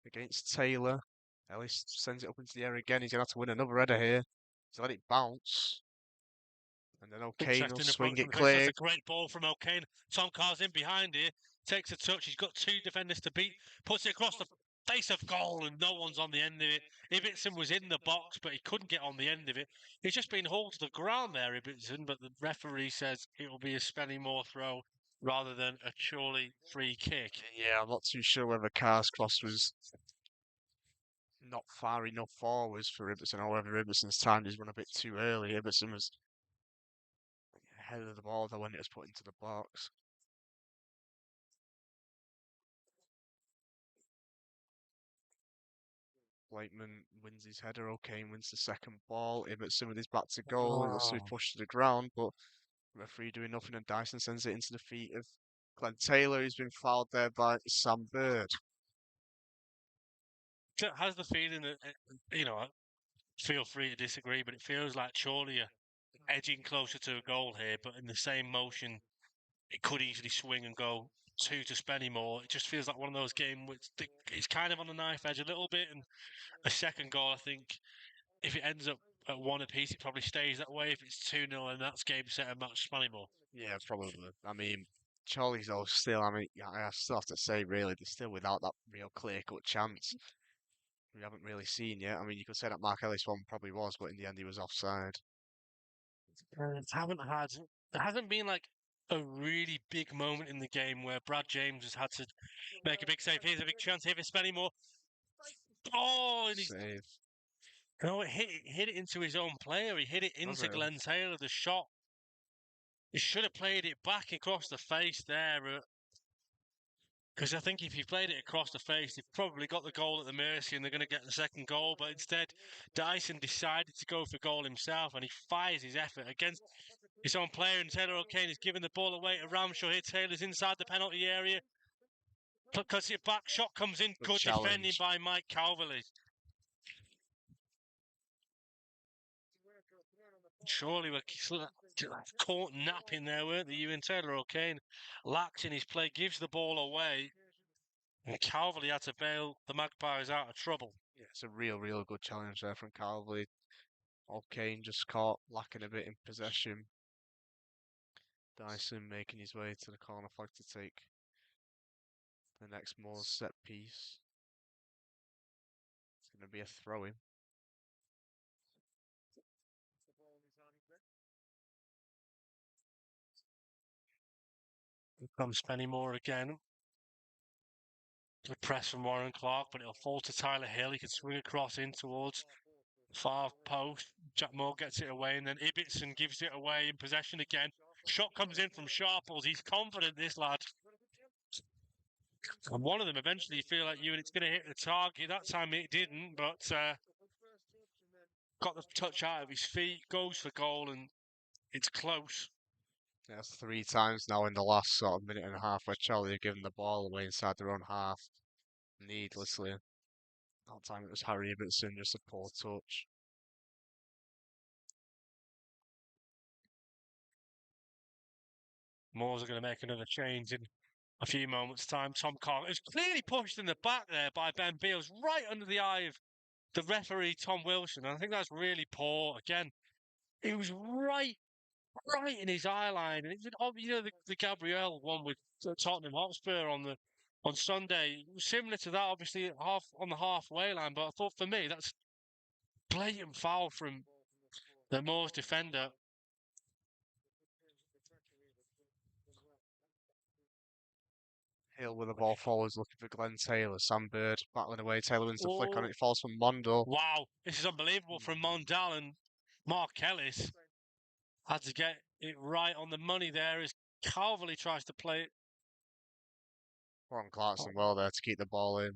against Taylor. Ellis sends it up into the air again. He's going to have to win another header here. He's let it bounce. And then O'Kane will swing it clear. That's a great ball from O'Kane. Tom Carr's in behind here. Takes a touch. He's got two defenders to beat. Puts it across the face of goal and no one's on the end of it. Ibbotson was in the box, but he couldn't get on the end of it. He's just been hauled to the ground there, Ibbotson, but the referee says it will be a Spennymoor throw rather than a Chorley free kick. Yeah, I'm not too sure whether Carr's cross was not far enough forwards for Ibbotson, or whether Ibbotson's timed his run a bit too early. Ibbotson was ahead of the ball though when it was put into the box. Blakeman wins his header. O'Kane wins the second ball. Ibbotson with his back to goal. It looks to be pushed to the ground, but referee doing nothing, and Dyson sends it into the feet of Glenn Taylor, who's been fouled there by Sam Bird. Has the feeling that, feel free to disagree, but it feels like Chorley are edging closer to a goal here, but in the same motion, it could easily swing and go 2 to Spennymoor. It just feels like one of those games which it's kind of on the knife edge a little bit, and a second goal, I think, if it ends up at 1 apiece, it probably stays that way. If it's 2-0, and that's game, set, and match Spennymoor. Yeah, probably. I mean, Charlie's though still, I still have to say, really, they're still without that real clear-cut chance. We haven't really seen yet. I mean, you could say that Mark Ellis one probably was, but in the end he was offside. There hasn't been like a really big moment in the game where Brad James has had to make a big save. Here's a big chance here for Spennymoor. Oh, and Save. it hit it into his own player. He hit it into Glenn Taylor, the shot. He should have played it back across the face there. Because I think if he played it across the face, they've probably got the goal at the mercy and they're going to get the second goal. But instead, Dyson decided to go for goal himself, and he fires his effort against his own player. And Taylor O'Kane is giving the ball away to Ramshaw here. Taylor's inside the penalty area. Cuts it back, shot comes in. Good defending by Mike Calverley. Surely we're caught napping there, weren't they? Ewan Taylor O'Kane lacked in his play, gives the ball away. And Calverley had to bail the Magpies out of trouble. Yeah, it's a real good challenge there from Calverley. O'Kane just caught lacking a bit in possession. Dyson making his way to the corner flag to take the next Moors set piece. It's going to be a throw-in. Here comes Spennymoor again. Good press from Warren Clark, but it'll fall to Tyler Hill. He can swing across in towards far post. Jack Moore gets it away, and then Ibbotson gives it away in possession again. Shot comes in from Sharples. He's confident, this lad. And one of them eventually, you feel like it's going to hit the target. That time it didn't, but got the touch out of his feet, goes for goal, and it's close. Yeah, that's 3 times now in the last sort of minute and a half where Charlie have given the ball away inside their own half needlessly. That time it was Harry Ibbotson, just a poor touch. Moors are going to make another change in a few moments' time. Tom Carr is clearly pushed in the back there by Ben Beals, right under the eye of the referee, Tom Wilson. And I think that's really poor. Again, it was right in his eye line. And it was, the Gabriel one with Tottenham Hotspur on Sunday, similar to that, obviously on the halfway line. But I thought, for me, that's blatant foul from the Moors defender. Hill with the ball forwards looking for Glenn Taylor. Sam Bird battling away. Taylor wins the flick on it. It falls from Mondo. Wow, this is unbelievable from Mondal, and Mark Ellis had to get it right on the money there as Calverley tries to play it. Warren Clarkson well there to keep the ball in.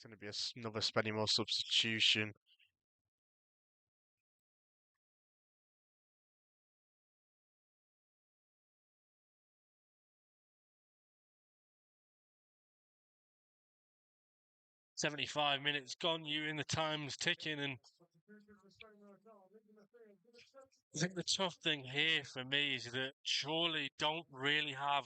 It's going to be another Spennymoor substitution. "75 minutes gone, you in the time's ticking, and I think the tough thing here for me is that Chorley don't really have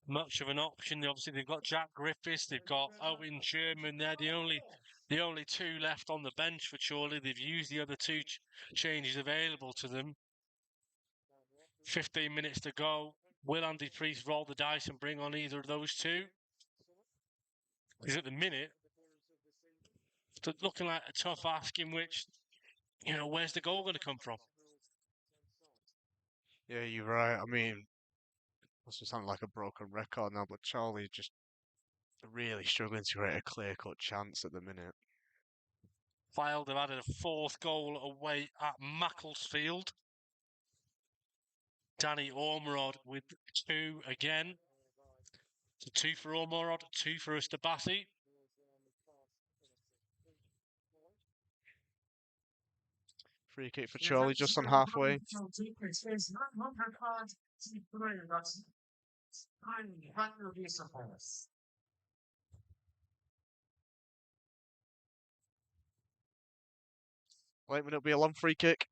much of an option. Obviously, they've got Jack Griffiths, they've got Owen Sherman. They're the only two left on the bench for Chorley. They've used the other two changes available to them. 15 minutes to go. Will Andy Priest roll the dice and bring on either of those two? Because at the minute, it's looking like a tough ask in which, where's the goal going to come from? Yeah, you're right. I mean, this will sound like a broken record now, but Chorley just really struggling to create a clear-cut chance at the minute. Fylde have added a fourth goal away at Macclesfield. Danny Ormerod with 2 again. So 2 for Ormerod, 2 for Ustabasi. Free kick for Chorley just on halfway. Blakeman, it'll be a long free kick.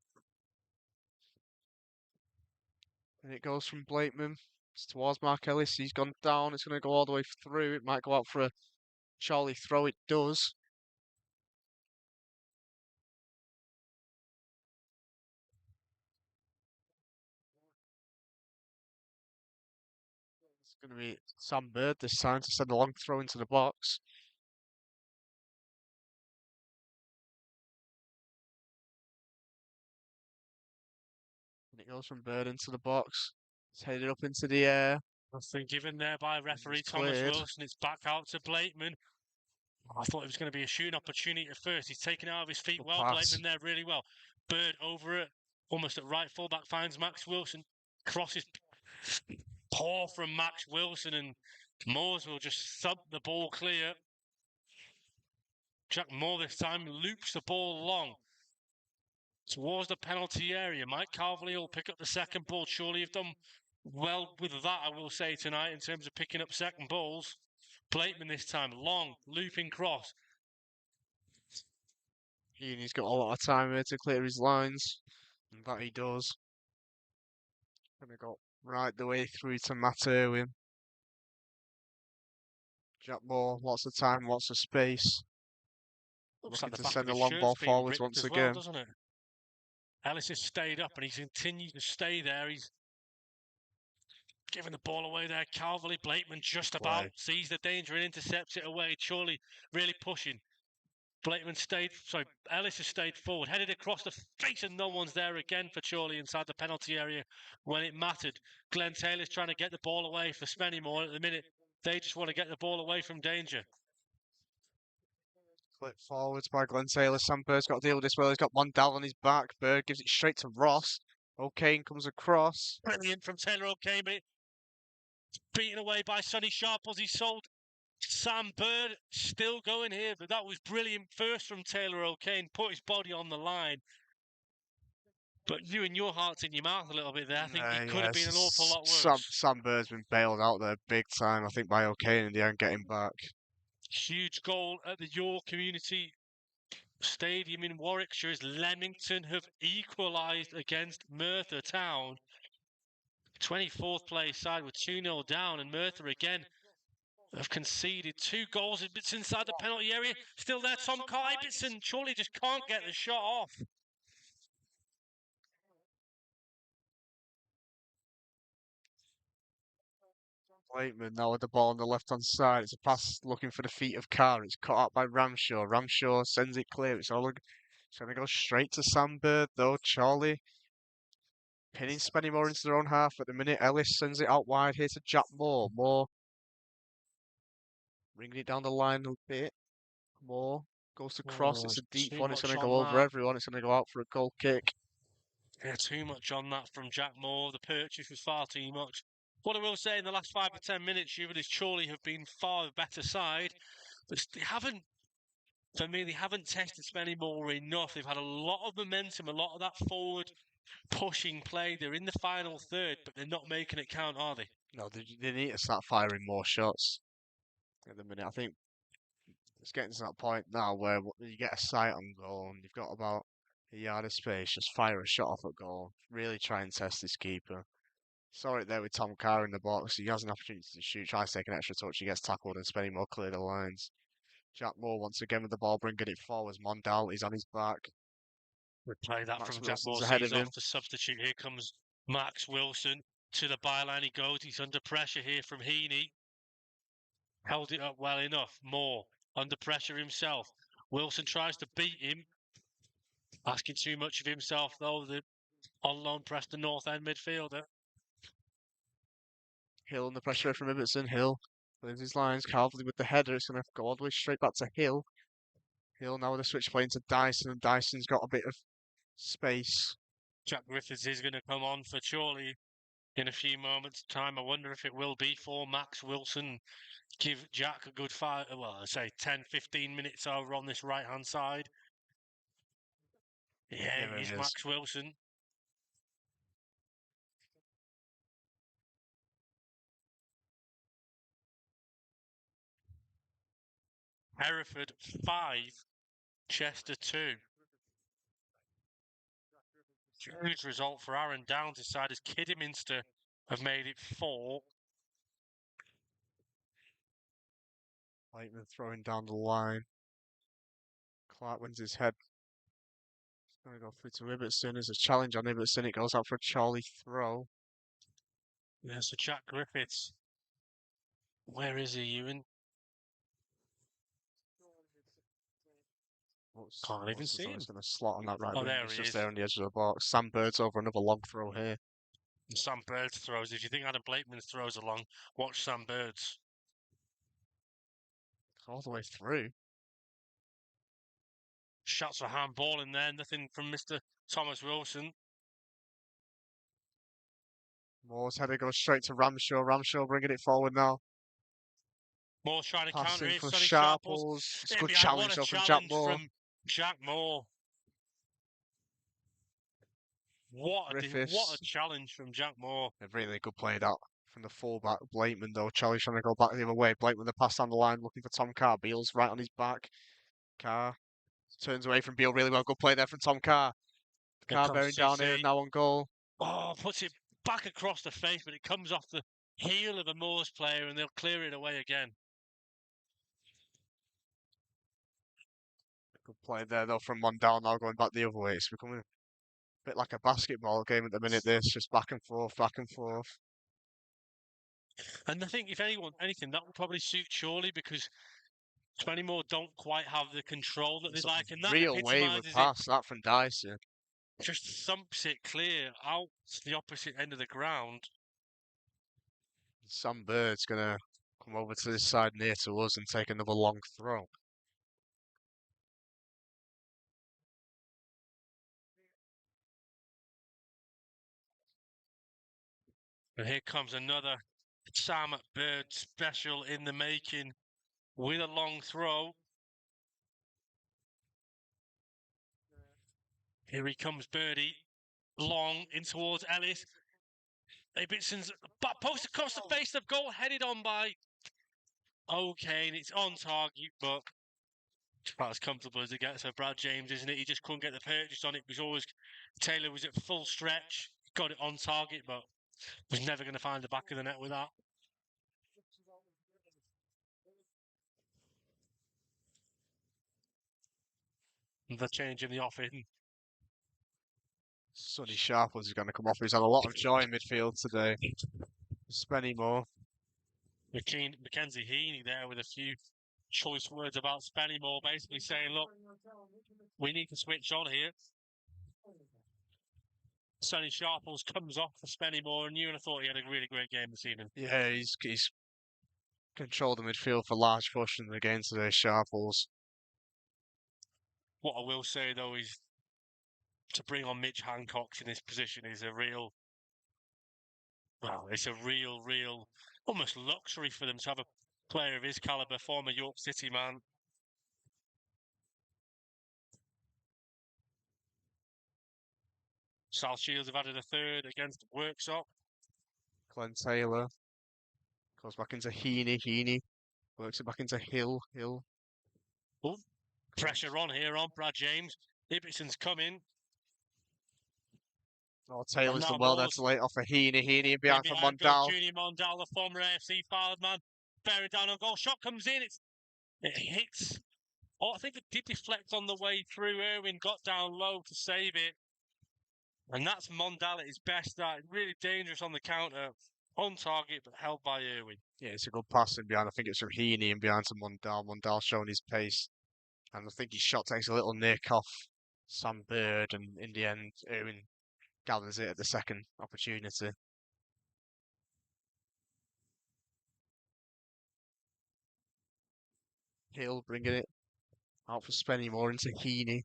And it goes from Blakeman. It's towards Mark Ellis. He's gone down. It's going to go all the way through. It might go out for a Chorley throw. It does. It's going to be Sam Bird this time to send a long throw into the box. And it goes from Bird into the box. It's headed up into the air. That's been given there by referee Thomas Wilson. It's back out to Blakeman. I thought it was going to be a shooting opportunity at first. He's taken it out of his feet well. Blakeman there really well. Bird over it, almost at right fullback, finds Max Wilson. Crosses poor from Max Wilson, and Moores will just thump the ball clear. Jack Moore this time loops the ball long towards the penalty area. Mike Calverley will pick up the second ball. Surely have done well with that, I will say, tonight in terms of picking up second balls. Blakeman this time, long, looping cross. He's got a lot of time here to clear his lines, and that he does. Gonna go right the way through to Matt Irwin. Jack Moore, lots of time, lots of space. Looks Looking like the to back send of a his long ball shirt's been forwards ripped once as again. well, doesn't it? Ellis has stayed up and he's continued to stay there. He's giving the ball away there. Calverley, Blakeman just about sees the danger and intercepts it away. Chorley really pushing. Ellis has stayed forward, headed across the face, and no one's there again for Chorley inside the penalty area when it mattered. Glenn Taylor's trying to get the ball away for Spennymoor at the minute. They just want to get the ball away from danger. Clip forwards by Glenn Taylor. Sam Bird's got to deal with this well. He's got one down on his back. Bird gives it straight to Ross. O'Kane comes across. Brilliant from Taylor O'Kane, but it's beaten away by Sonny Sharp as he sold. Sam Bird still going here, but that was brilliant first from Taylor O'Kane. Put his body on the line. But you and your heart's in your mouth a little bit there. I think it could have been an awful lot worse. Sam Bird's been bailed out there big time, I think, by O'Kane in the end, getting back. Huge goal at the York Community Stadium in Warwickshire as Leamington have equalised against Merthyr Town. 24th place side with 2-0 down, and Merthyr again have conceded 2 goals. It's inside the penalty area. Still there, Tom Ibbotson. Surely just can't get the shot off. Blakeman now with the ball on the left-hand side. It's a pass looking for the feet of Carr. It's cut out by Ramshaw. Ramshaw sends it clear. It's going to go straight to Sam Bird, though. Chorley pinning Spennymoor into their own half at the minute. Ellis sends it out wide here to Jack Moore. Moore bringing it down the line a bit. Moore goes to cross. It's a deep one. It's going to go over everyone. It's going to go out for a goal kick. Yeah, too much on that from Jack Moore. The purchase was far too much. What I will say in the last 5 or 10 minutes, Ewan, is Chorley have been far the better side. But they haven't, for me, they haven't tested Spennymoor enough. They've had a lot of momentum, a lot of that forward pushing play. They're in the final third, but they're not making it count, are they? No, they need to start firing more shots at the minute. I think it's getting to that point now where you get a sight on goal and you've got about a yard of space, just fire a shot off at goal. Really try and test this keeper. Saw it there with Tom Carr in the box. He has an opportunity to shoot, tries to take an extra touch. He gets tackled and Spennymoor clear the lines. Jack Moore once again with the ball, bringing it forwards. Mondal, he's on his back. We play that Max from Jack Wilson's Moore. ahead He's of him. off the substitute. Here comes Max Wilson. To the byline he goes. He's under pressure here from Heaney. Held it up well enough. Moore under pressure himself. Wilson tries to beat him. Asking too much of himself, though, the on loan Preston North End midfielder. Hill under pressure from Ibbotson. Hill wins his lines. Calvary with the header. It's going to go all the way straight back to Hill. Hill now with a switch play into Dyson, and Dyson's got a bit of space. Jack Griffiths is going to come on for Chorley in a few moments' time. I wonder if it will be for Max Wilson. Give Jack a good fight. Well, I say 10, 15 minutes over on this right-hand side. Yeah, There it is it is. Max Wilson. Hereford 5, Chester 2. Huge result for Aaron Downs' side as Kidderminster have made it 4. Lightman throwing down the line. Clark wins his head. He's going to go through to Ibbotson. There's a challenge on Ibbotson. It goes out for a Chorley throw. Yeah, so Jack Griffiths. Where is he, Ewan? Can't even see him. He's going to slot on that right Oh, wing. there He's he just is. there on the edge of the box. Sam Bird's over another long throw here. Sam Bird's throws. If you think Adam Blakeman's throws are long, watch Sam Bird's. All the way through. Shots for handball in there. Nothing from Mr. Thomas Wilson. Moore's header goes straight to Ramshaw. Ramshaw bringing it forward now. Moore's trying to counter Passing here. for Sonny Sharples. It's a good What challenge a though from Jack challenge Moore. from Jack Moore. What a challenge from Jack Moore. A really good play that from the fullback, Blakeman though. Charlie's trying to go back the other way. Blakeman the pass down the line looking for Tom Carr. Beale's right on his back. Carr turns away from Beale really well. Good play there from Tom Carr. Carr bearing down here now on goal. Oh, puts it back across the face, but it comes off the heel of a Moors player and they'll clear it away again. Good play there though from Mondal now going back the other way. It's becoming a bit like a basketball game at the minute. This just back and forth, back and forth. And I think if anything, that would probably suit Chorley because Spennymoor don't quite have the control that they like, and that real wayward pass that from Dyson. Just thumps it clear out to the opposite end of the ground. Sam Bird's gonna come over to this side near to us and take another long throw. And here comes another Sam Bird special in the making with a long throw. Here he comes, Birdie. Long in towards Ellis. Ibbitson's back post across the face of goal, headed on by O'Kane. It's on target, but it's about as comfortable as it gets for Brad James, isn't it? He just couldn't get the purchase on it because Taylor was at full stretch, got it on target, but was never going to find the back of the net with that. The change in the offing. Sonny Sharples is going to come off. He's had a lot of joy in midfield today. Spennymoor. Mackenzie Heaney there with a few choice words about Spennymoor, basically saying, look, we need to switch on here. Sonny Sharples comes off for Spennymoor, and I thought he had a really great game this evening. Yeah, he's controlled the midfield for large portion of the game today, Sharples. What I will say, though, is to bring on Mitch Hancock in this position is a real, well, it's a real, almost luxury for them to have player of his calibre, former York City man. South Shields have added a third against Worksop. Glenn Taylor goes back into Heaney, works it back into Hill. Oh, pressure on here on Brad James. Ibbetson's coming. Oh, Taylor's now done well there Moores. to lay it off for Heaney In behind for behind goes Mondal. Junior Mondal, the former AFC forward man. Bearing down on goal. Shot comes in. It hits. Oh, I think it did deflect on the way through. Irwin got down low to save it. And that's Mondal at his best. That really dangerous on the counter. On target, but held by Irwin. Yeah, it's a good pass in behind. I think it's from Heaney and behind to Mondal. Mondal showing his pace. And I think his shot takes a little nick off Sam Bird. And in the end, Irwin gathers it at the second opportunity. Hill bringing it out for Spennymoor into Heaney.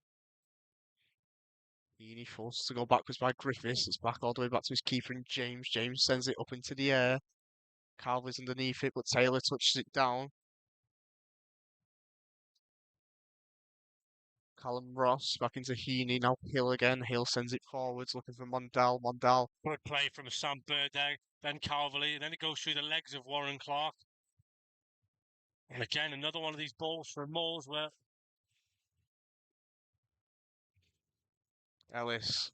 Heaney forced to go backwards by Griffiths. It's back all the way back to his keeper in James. James sends it up into the air. Calver's underneath it, but Taylor touches it down. Callum Ross back into Heaney. Now Hill again. Hill sends it forwards, looking for Mondal. Mondal. Good play from Sam Bird there. Then Calverley. And then it goes through the legs of Warren Clark. And again, another one of these balls for Moores where Ellis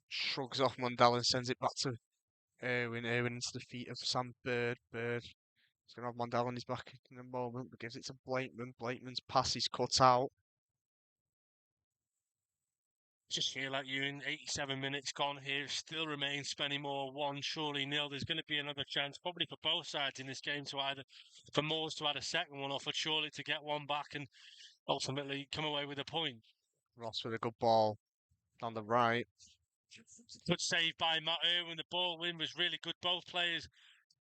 shrugs off Mondal and sends it back to Irwin. Irwin into the feet of Sam Bird. Bird is going to have Mondal on his back in a moment, but gives it to Blakeman. Blakeman's pass is cut out. just feel like you in 87 minutes gone here. Still remains Spennymoor 1, Chorley 0. There's going to be another chance, probably for both sides in this game, to either for Moores to add a second one or for Chorley to get one back and ultimately come away with a point. Ross with a good ball down the right. Good save by Matt Irwin. The ball win was really good. Both players,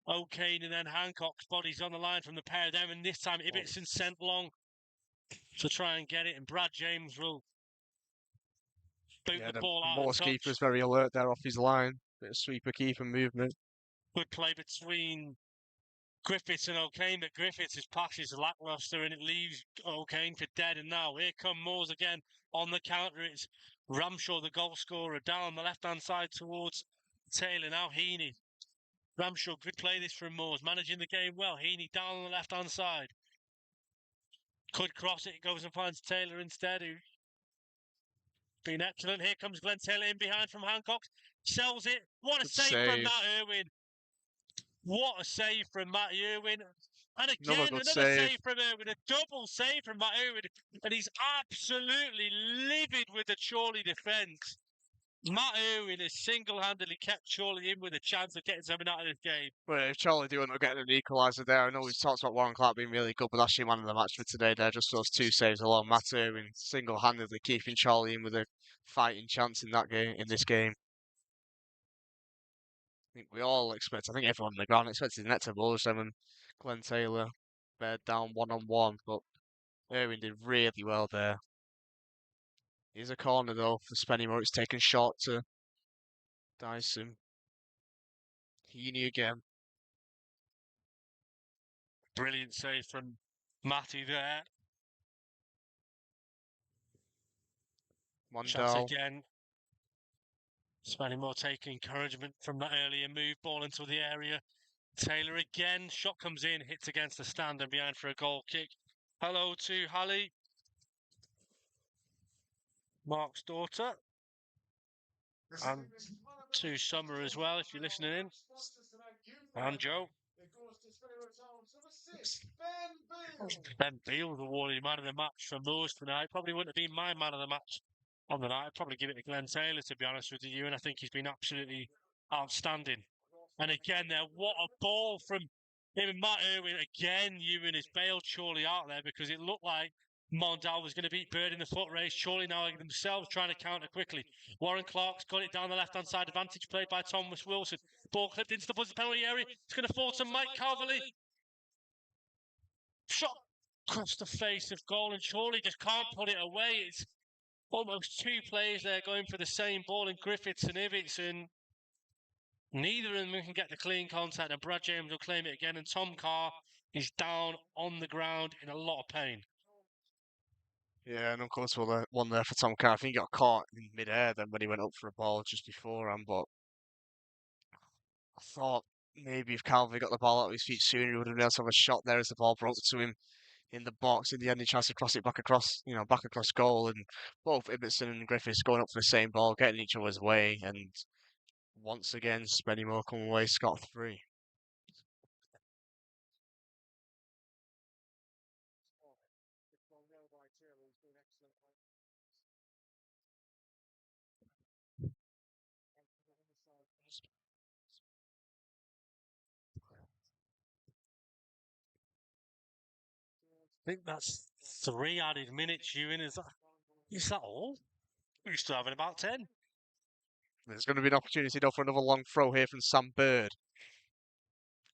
O'Kane and then Hancock's bodies on the line from the pair of them. And this time Ibbetson sent long to try and get it. And Brad James will boot the ball out Moore's of touch. keeper's very alert there off his line. Bit of sweeper keeper movement. Good play between Griffiths and O'Kane, but Griffiths' pass is lacklustre and it leaves O'Kane for dead. And now here come Moores again on the counter. It's Ramshaw, the goal scorer, down the left-hand side towards Taylor. Now Heaney. Ramshaw, good play this from Moores, managing the game well. Heaney down on the left-hand side. Could cross it, goes and finds Taylor instead, who's been excellent. Here comes Glenn Taylor in behind from Hancock. Sells it. What a save from Matt Irwin. What a save from Matt Irwin. And again, another save from Irwin. A double save from Matt Irwin. And he's absolutely livid with the Chorley defence. Matt Irwin has single-handedly kept Chorley in with a chance of getting something out of this game. Well, if Chorley do end up getting an equaliser there, I know we've talked about Warren Clark being really good, but that's your man of the match for today there. Just those two saves alone. Matt Irwin single-handedly keeping Chorley in with a fighting chance in that game, in this game. I think we all expect, I think everyone on the ground expected the net to bulge them and Glenn Taylor bared down one-on-one, but Irwin did really well there. Here's a corner though for Spennymoor. It's taken short to Dyson. Heaney again. Brilliant save from Matty there. Chance Mondal. again. Spennymoor taking encouragement from that earlier move. Ball into the area. Taylor again. Shot comes in. Hits against the stand and behind for a goal kick. Hello to Hallie. Mark's daughter. And to Summer as well, if you're listening in. And Joe. Ben Beals awarded man of the match for Moores tonight. Probably wouldn't have been my man of the match on the night. I'd probably give it to Glenn Taylor, to be honest with you. And I think he's been absolutely outstanding. And again, there, what a ball from him and Matt Irwin. Again, Ewan has bailed Chorley out there because it looked like Mondal was going to beat Bird in the foot race. Chorley now themselves trying to counter quickly. Warren Clark's got it down the left-hand side. Advantage played by Thomas Wilson. Ball clipped into the buzzer penalty area. It's going to fall to Mike Calverley. Shot across the face of goal, and Chorley just can't put it away. It's almost two players there going for the same ball in Griffiths and Ibbetson. Neither of them can get the clean contact, and Brad James will claim it again, and Tom Carr is down on the ground in a lot of pain. Yeah, an uncomfortable one there for Tom Carr. I think he got caught in mid-air then when he went up for a ball just beforehand, but I thought maybe if Calvin got the ball out of his feet sooner, he would have been able to have a shot there as the ball broke to him in the box. In the end, he tries to cross it back across, back across goal, and both Ibbotson and Griffiths going up for the same ball, getting each other's way, and once again, Spennymoor come away scot-free. I think that's 3 added minutes, Ewan. Is that all? We're still having about 10. There's going to be an opportunity though for another long throw here from Sam Bird.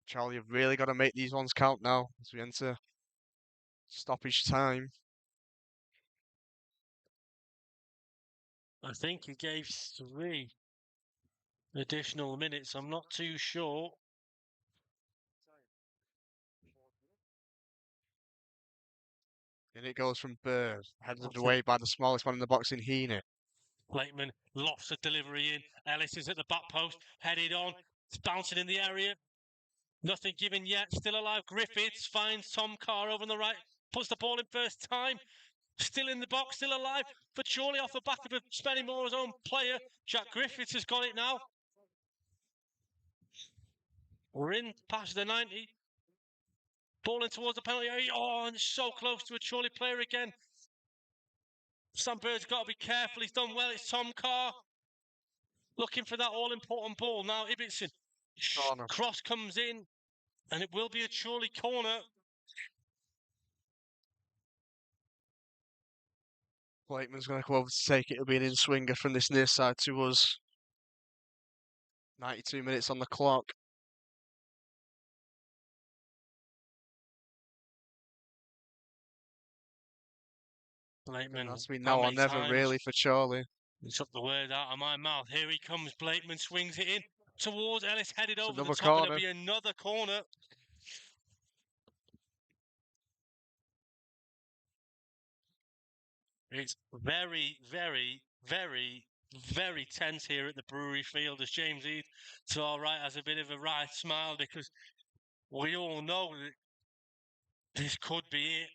Charlie, you've really got to make these ones count now as we enter stoppage time. I think he gave 3 additional minutes. I'm not too sure. And it goes from Bird, headed That's away it. by the smallest one in the box in Heaney. Blakeman lost the delivery in. Ellis is at the back post, headed on. It's bouncing in the area. Nothing given yet. Still alive. Griffiths finds Tom Carr over on the right. Puts the ball in first time. Still in the box, still alive. But surely off the back of a Spennymoor's own player. Jack Griffiths has got it now. We're in past the 90. Ball in towards the penalty area. Oh, and so close to a Chorley player again. Sam Bird's got to be careful. He's done well. It's Tom Carr. Looking for that all-important ball. Now Ibbotson. Corner. Cross comes in. And it will be a Chorley corner. Blakeman's going to come over to take it. It'll be an in-swinger from this near side to us. 92 minutes on the clock. Blakeman, That's been how now or many never times? really for Charlie. He took the word out of my mouth. Here he comes. Blakeman swings it in towards Ellis, headed over the another top, and corner. it'll be another corner. It's very, very, very, very tense here at the Brewery Field as James Eade to our right has a bit of a wry smile because we all know that this could be it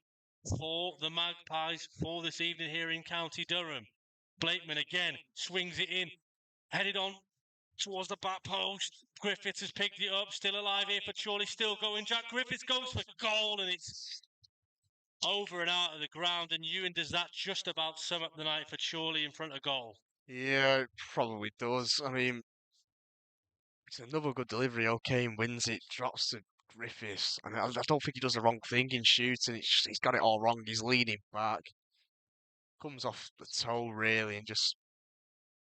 for the Magpies for this evening here in County Durham. Blakeman again swings it in, headed on towards the back post. Griffiths has picked it up, still alive here for Chorley, still going. Jack Griffiths goes for goal, and it's over and out of the ground. And Ewan, does that just about sum up the night for Chorley in front of goal? Yeah, it probably does. I mean, it's another good delivery. O'Kane wins it, drops to Griffiths. And I don't think he does the wrong thing in shooting. He's got it all wrong. He's leaning back. Comes off the toe, really, and just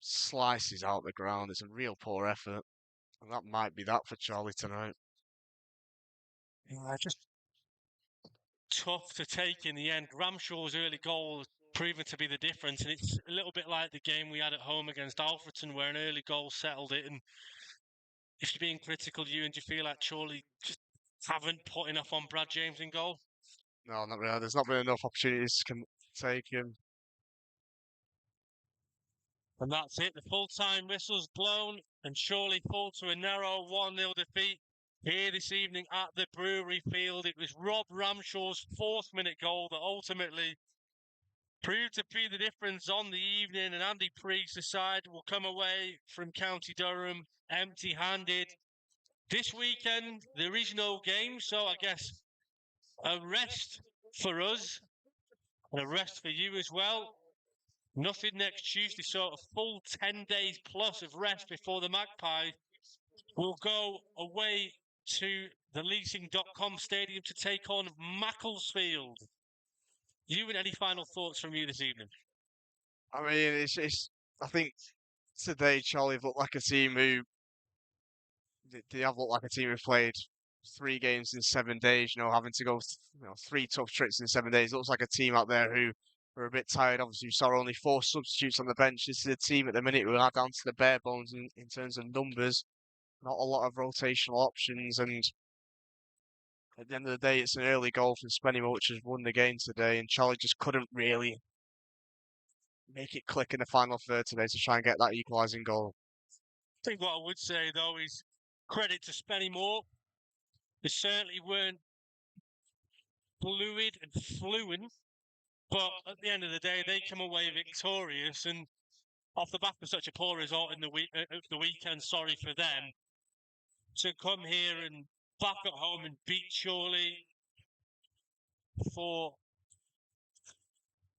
slices out the ground. It's a real poor effort. And that might be that for Charlie tonight. Yeah, just tough to take in the end. Ramshaw's early goal has proven to be the difference, and it's a little bit like the game we had at home against Alfreton, where an early goal settled it. And if you're being critical, Ewan, do you feel like Chorley just haven't put enough on Brad James in goal? No, not really. There's not been enough opportunities to take him. And that's it. The full-time whistle's blown, and Chorley fall to a narrow 1-0 defeat here this evening at the Brewery Field. It was Rob Ramshaw's 4th-minute goal that ultimately proved to be the difference on the evening, and Andy Priest's side will come away from County Durham empty-handed. This weekend, there is no game, so I guess a rest for us and a rest for you as well. Nothing next Tuesday, so a full 10 days plus of rest before the Magpies will go away to the leasing.com stadium to take on Macclesfield. Ewan, any final thoughts from you this evening? I mean, I think today Charlie have looked like a team who they have looked like a team who played 3 games in 7 days. Having to go 3 tough trips in 7 days. Looks like a team out there who are a bit tired. Obviously, we saw only 4 substitutes on the bench. This is a team at the minute who are down to the bare bones in terms of numbers. not a lot of rotational options, and at the end of the day, it's an early goal from Spennymoor, which has won the game today, and Charlie just couldn't really make it click in the final third today to try and get that equalising goal. I think what I would say, though, is credit to Spennymoor. They certainly weren't fluid and fluent, but at the end of the day, they come away victorious, and off the back of such a poor result in the weekend, sorry for them, to come here and back at home and beat Chorley for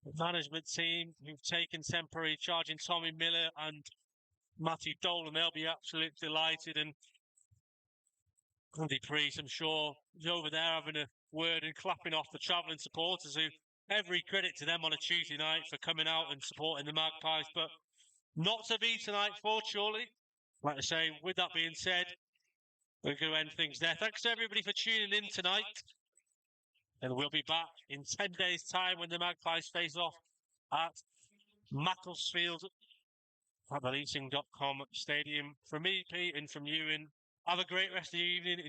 the management team who've taken temporary charge in Tommy Miller and Matthew Dolan. They'll be absolutely delighted, and Andy Priest, I'm sure, is over there having a word and clapping off the travelling supporters, who every credit to them on a Tuesday night for coming out and supporting the Magpies, but not to be tonight for Chorley. Like I say, with that being said, we're going to end things there. Thanks to everybody for tuning in tonight. And we'll be back in 10 days' time when the Magpies face off at Macclesfield at the Leasing.com stadium. From me, Pete, and from Ewan, have a great rest of the evening.